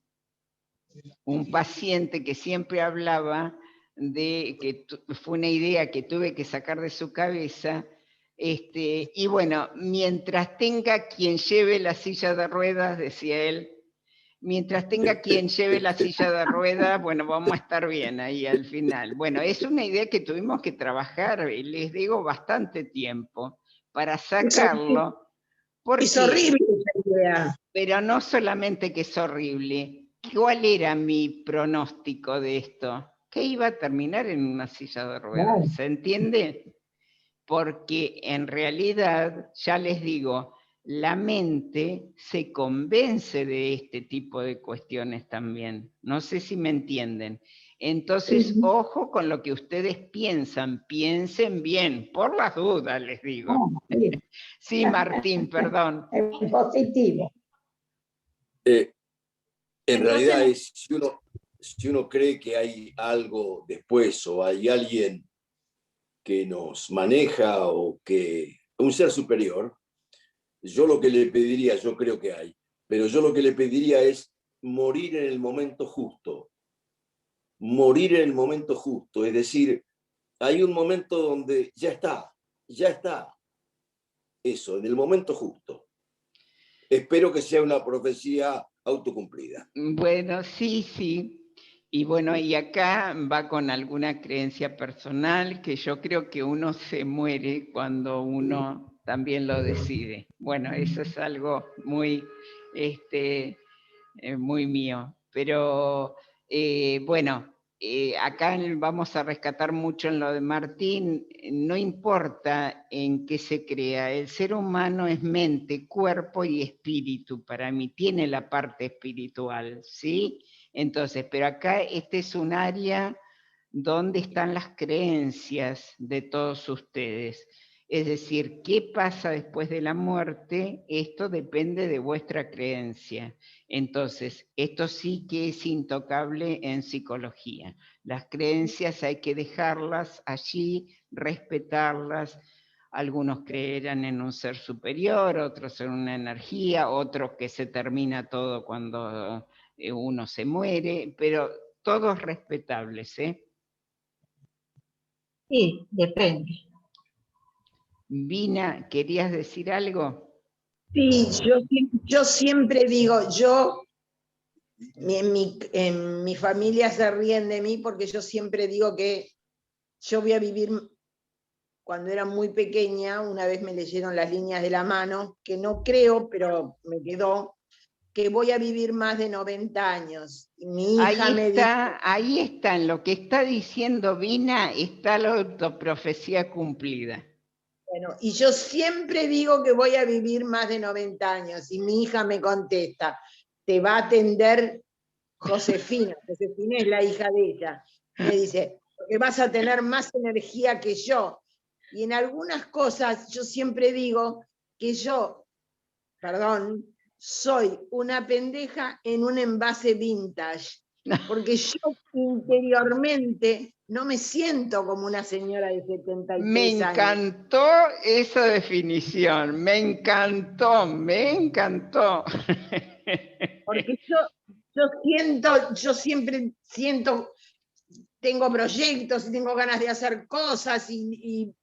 paciente que siempre hablaba de que fue una idea que tuve que sacar de su cabeza, y bueno, mientras tenga quien lleve la silla de ruedas, decía él, mientras tenga quien lleve la silla de ruedas, bueno, vamos a estar bien ahí al final. Bueno, es una idea que tuvimos que trabajar, les digo, bastante tiempo para sacarlo. Es horrible esa idea. Pero no solamente que es horrible. ¿Cuál era mi pronóstico de esto? Que iba a terminar en una silla de ruedas, ¿se entiende? Porque en realidad, ya les digo, la mente se convence de este tipo de cuestiones también. No sé si me entienden. Entonces, ojo con lo que ustedes piensan, piensen bien, por las dudas les digo. Sí, Martín, perdón. Es positivo. En realidad es, si uno cree que hay algo después o hay alguien que nos maneja o que un ser superior, yo lo que le pediría, yo creo que hay, pero yo lo que le pediría es morir en el momento justo. Morir en el momento justo, es decir, hay un momento donde ya está, eso, en el momento justo. Espero que sea una profecía autocumplida. Bueno, sí. Y bueno, y acá va con alguna creencia personal, que yo creo que uno se muere cuando uno también lo decide. Bueno, eso es algo muy, muy mío. Pero bueno, acá vamos a rescatar mucho en lo de Martín, no importa en qué se crea, el ser humano es mente, cuerpo y espíritu, para mí tiene la parte espiritual, ¿sí? Entonces, pero acá este es un área donde están las creencias de todos ustedes. Es decir, ¿qué pasa después de la muerte? Esto depende de vuestra creencia. Entonces, esto sí que es intocable en psicología. Las creencias hay que dejarlas allí, respetarlas. Algunos creerán en un ser superior, otros en una energía, otros que se termina todo cuando uno se muere, pero todos respetables, ¿eh? Sí, depende. Vina, ¿querías decir algo? Sí, yo siempre digo, en mi familia se ríen de mí porque yo siempre digo que yo voy a vivir, cuando era muy pequeña, una vez me leyeron las líneas de la mano, que no creo, pero me quedó, que voy a vivir más de 90 años. Y mi hija ahí está, en lo que está diciendo Vina, está la autoprofecía cumplida. Bueno, y yo siempre digo que voy a vivir más de 90 años, y mi hija me contesta, te va a atender Josefina, Josefina es la hija de ella, me dice, porque vas a tener más energía que yo, y en algunas cosas yo siempre digo que yo soy una pendeja en un envase vintage, porque yo interiormente no me siento como una señora de 73 Me años. encantó esa definición, me encantó, me encantó. Porque yo siempre siento, tengo proyectos y tengo ganas de hacer cosas y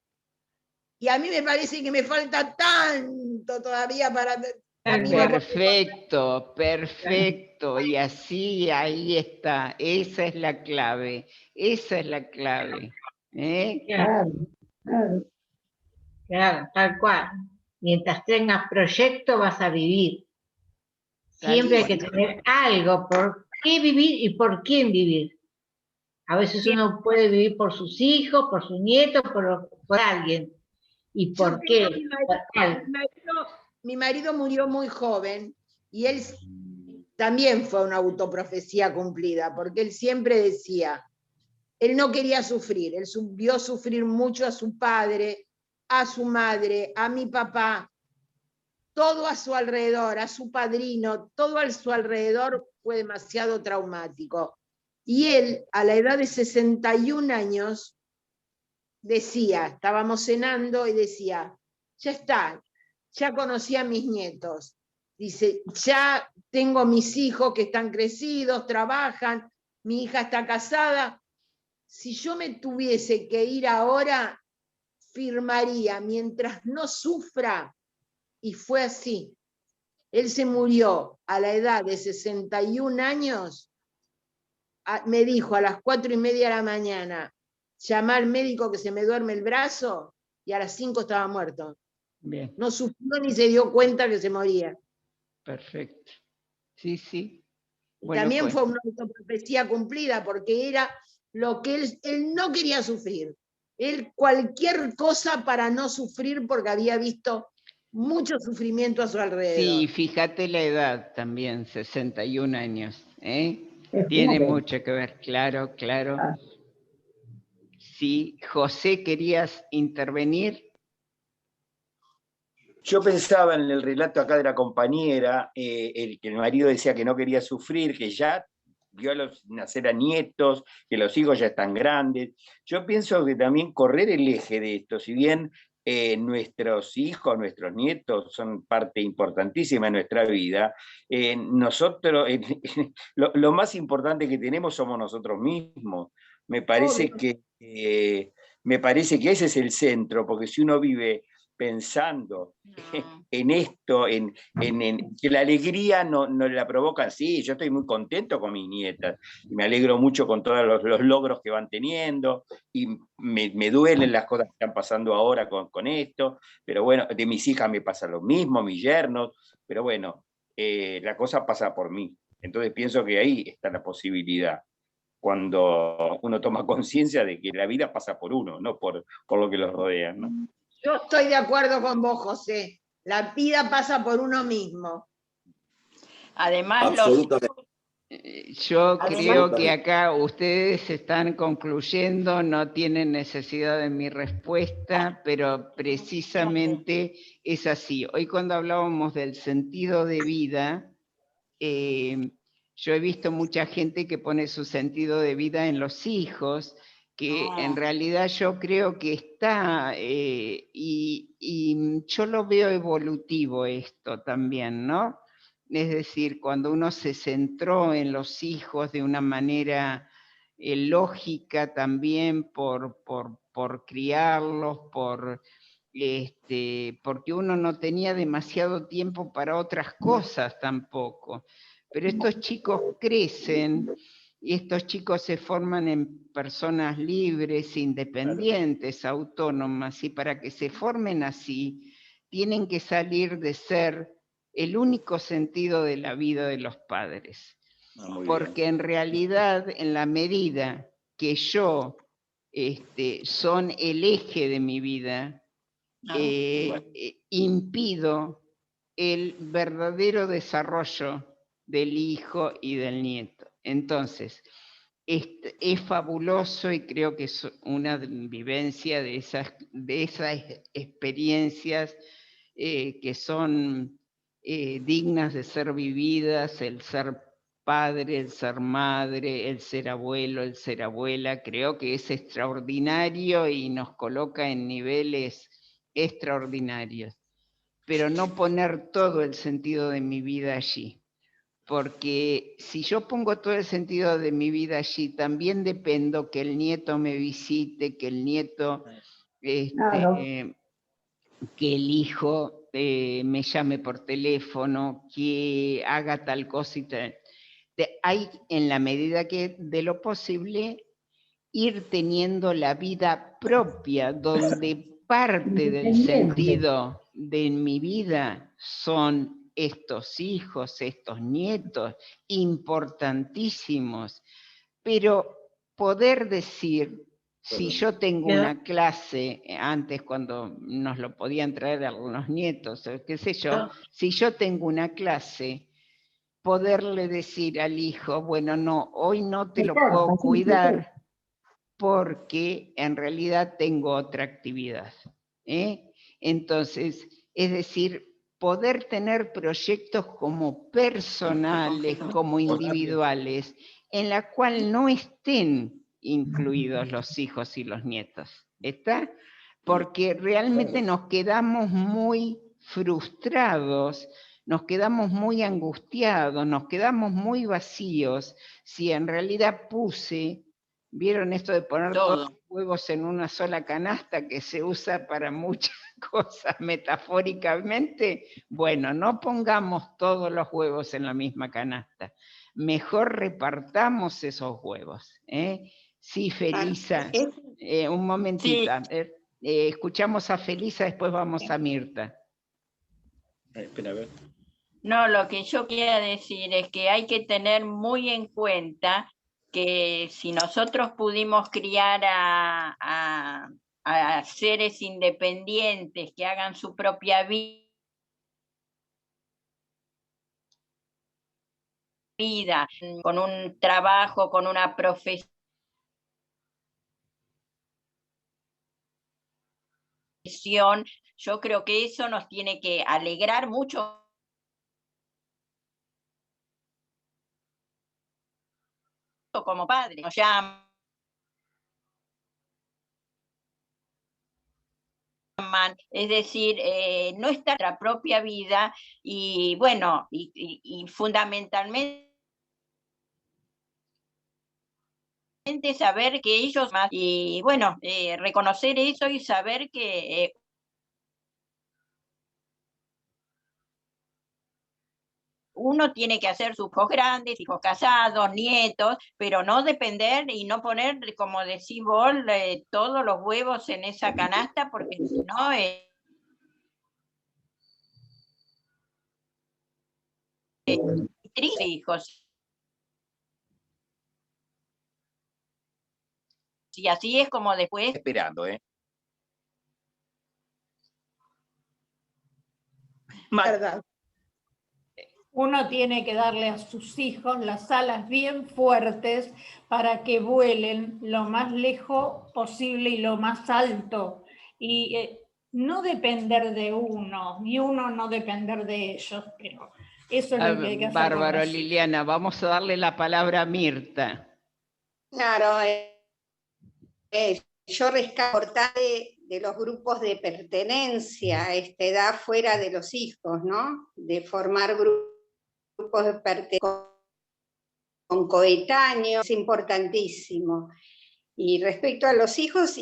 a mí me parece que me falta tanto todavía para... Perfecto, perfecto. Y así, ahí está. Esa es la clave. Esa es la clave. ¿Eh? Claro, claro. Claro, tal cual. Mientras tengas proyecto vas a vivir. Siempre hay que tener algo por qué vivir y por quién vivir. A veces uno puede vivir por sus hijos, por sus nietos, por alguien. ¿Y por qué? Mi marido murió muy joven y él también fue una autoprofecía cumplida, porque él siempre decía, él no quería sufrir, él vio sufrir mucho a su padre, a su madre, a mi papá, todo a su alrededor, a su padrino, todo a su alrededor fue demasiado traumático. Y él, a la edad de 61 años, decía, estábamos cenando y decía, ya está, ya conocí a mis nietos. Dice, ya tengo mis hijos que están crecidos, trabajan, mi hija está casada. Si yo me tuviese que ir ahora, firmaría mientras no sufra. Y fue así. Él se murió a la edad de 61 años. Me dijo a las 4:30 de la mañana, llamá al médico que se me duerme el brazo, y a las 5 estaba muerto. Bien. No sufrió ni se dio cuenta que se moría. Perfecto. Sí, sí. Y Bueno, también pues, fue una autoprofecía cumplida, porque era lo que él no quería sufrir. Él cualquier cosa para no sufrir, porque había visto mucho sufrimiento a su alrededor. sí, fíjate la edad también, 61 años. Es Tiene joven. mucho que ver, claro, claro. Ah. Sí, José, ¿querías intervenir? Yo pensaba en el relato acá de la compañera, el que el marido decía que no quería sufrir, que ya vio nacer a nietos, que los hijos ya están grandes. Yo pienso que también correr el eje de esto, si bien nuestros hijos, nuestros nietos son parte importantísima de nuestra vida, nosotros, lo más importante que tenemos somos nosotros mismos. Me parece me parece que ese es el centro, porque si uno vive pensando en esto, en que la alegría no la provocan, sí, yo estoy muy contento con mis nietas, y me alegro mucho con todos los logros que van teniendo, y me duelen las cosas que están pasando ahora con esto, pero bueno, de mis hijas me pasa lo mismo, mis yernos, pero bueno, la cosa pasa por mí. Entonces pienso que ahí está la posibilidad, cuando uno toma conciencia de que la vida pasa por uno, no por lo que los rodea, ¿no? Yo estoy de acuerdo con vos, José. La vida pasa por uno mismo. Además, Absolutamente. Yo creo que acá ustedes están concluyendo, no tienen necesidad de mi respuesta, pero precisamente es así. Hoy cuando hablábamos del sentido de vida, yo he visto mucha gente que pone su sentido de vida en los hijos, que en realidad yo creo que está, y yo lo veo evolutivo esto también, ¿no? Es decir, cuando uno se centró en los hijos de una manera lógica también por criarlos, porque uno no tenía demasiado tiempo para otras cosas tampoco. Pero estos chicos crecen y estos chicos se forman en personas libres, independientes, autónomas, y para que se formen así, tienen que salir de ser el único sentido de la vida de los padres. Porque en realidad, en la medida que yo son el eje de mi vida, impido el verdadero desarrollo del hijo y del nieto. Entonces, es fabuloso, y creo que es una vivencia de esas experiencias que son dignas de ser vividas, el ser padre, el ser madre, el ser abuelo, el ser abuela. Creo que es extraordinario y nos coloca en niveles extraordinarios. Pero no poner todo el sentido de mi vida allí. Porque si yo pongo todo el sentido de mi vida allí, también dependo que el nieto me visite, que el nieto, Claro. que el hijo me llame por teléfono, que haga tal cosa y tal. Hay, en la medida que de lo posible, ir teniendo la vida propia, donde parte del Independiente. sentido de mi vida son estos hijos, estos nietos, importantísimos, pero poder decir, si yo tengo una clase, antes cuando nos lo podían traer algunos nietos, o qué sé yo, si yo tengo una clase, poderle decir al hijo, bueno, no, hoy no te lo puedo cuidar porque en realidad tengo otra actividad. Entonces, es decir, poder tener proyectos como personales, como individuales, en la cual no estén incluidos los hijos y los nietos. ¿Está? Porque realmente nos quedamos muy frustrados, nos quedamos muy angustiados, nos quedamos muy vacíos, si en realidad puse, ¿vieron esto de poner todos los huevos en una sola canasta que se usa para muchas cosas metafóricamente? Bueno, no pongamos todos los huevos en la misma canasta, mejor repartamos esos huevos. Sí, Felisa, un momentito, escuchamos a Felisa, después vamos a Mirta. Espera, a ver. No, lo que yo quería decir es que hay que tener muy en cuenta que si nosotros pudimos criar a seres independientes que hagan su propia vida, con un trabajo, con una profesión, yo creo que eso nos tiene que alegrar mucho como padres. Nos llaman, es decir, no está en nuestra propia vida y bueno, y fundamentalmente saber que ellos más, y bueno, reconocer eso y saber que uno tiene que hacer sus hijos grandes, hijos casados, nietos, pero no depender y no poner, como decís vos, todos los huevos en esa canasta, porque si no, triste, hijos. Y así es como después. Esperando, Verdad. Uno tiene que darle a sus hijos las alas bien fuertes para que vuelen lo más lejos posible y lo más alto. Y no depender de uno, y uno no depender de ellos, pero eso es lo que hay que hacer. Bárbaro, Liliana, vamos a darle la palabra a Mirta. Claro, yo rescato de los grupos de pertenencia a esta edad fuera de los hijos, ¿no? De formar grupos de pertenencia con coetáneos, es importantísimo. Y respecto a los hijos,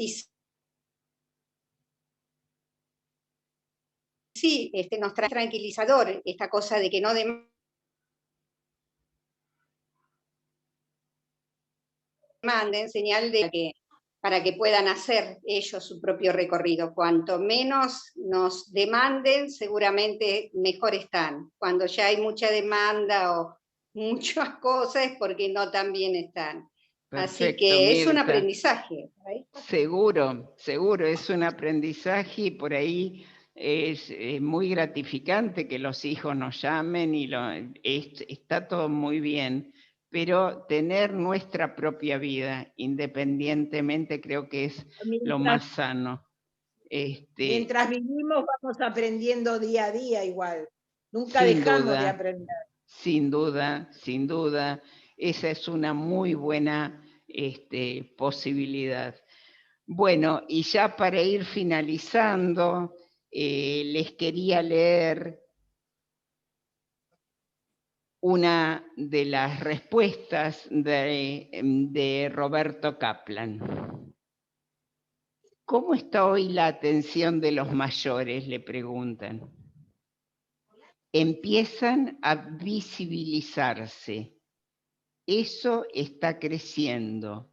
sí, nos trae tranquilizador esta cosa de que no demanden señal de que para que puedan hacer ellos su propio recorrido. Cuanto menos nos demanden, seguramente mejor están. Cuando ya hay mucha demanda o muchas cosas, es porque no tan bien están. Perfecto, así que es Mirta. un aprendizaje. Seguro, seguro, es un aprendizaje y por ahí es muy gratificante que los hijos nos llamen y está todo muy bien, pero tener nuestra propia vida independientemente creo que es lo más sano. Mientras vivimos vamos aprendiendo día a día igual. Nunca Sin dejamos duda. de aprender. Sin duda, sin duda. Esa es una muy buena posibilidad. Bueno, y ya para ir finalizando, les quería leer una de las respuestas de Roberto Kaplan. ¿Cómo está hoy la atención de los mayores?, le preguntan. Empiezan a visibilizarse. Eso está creciendo.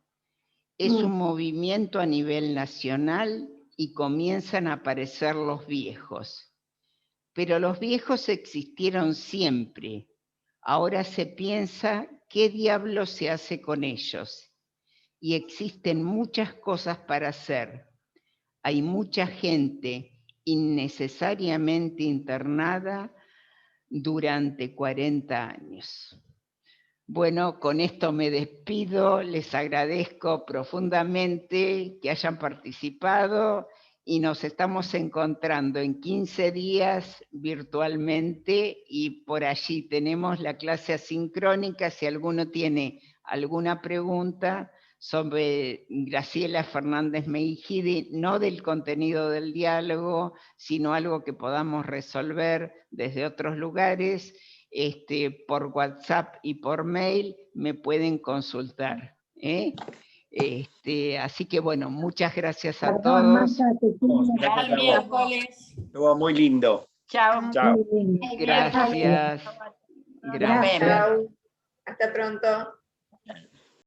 Es un movimiento a nivel nacional y comienzan a aparecer los viejos. Pero los viejos existieron siempre. Ahora se piensa qué diablo se hace con ellos. Y existen muchas cosas para hacer. Hay mucha gente innecesariamente internada durante 40 años. Bueno, con esto me despido, les agradezco profundamente que hayan participado y nos estamos encontrando en 15 días virtualmente y por allí tenemos la clase asincrónica. Si alguno tiene alguna pregunta sobre Graciela Fernández Meijide, no del contenido del diálogo, sino algo que podamos resolver desde otros lugares, por WhatsApp y por mail me pueden consultar. Así que bueno, muchas gracias a todos. Hasta el miércoles. Estuvo muy lindo. Chao. Chao. Gracias. Nos vemos. Chau. Hasta pronto.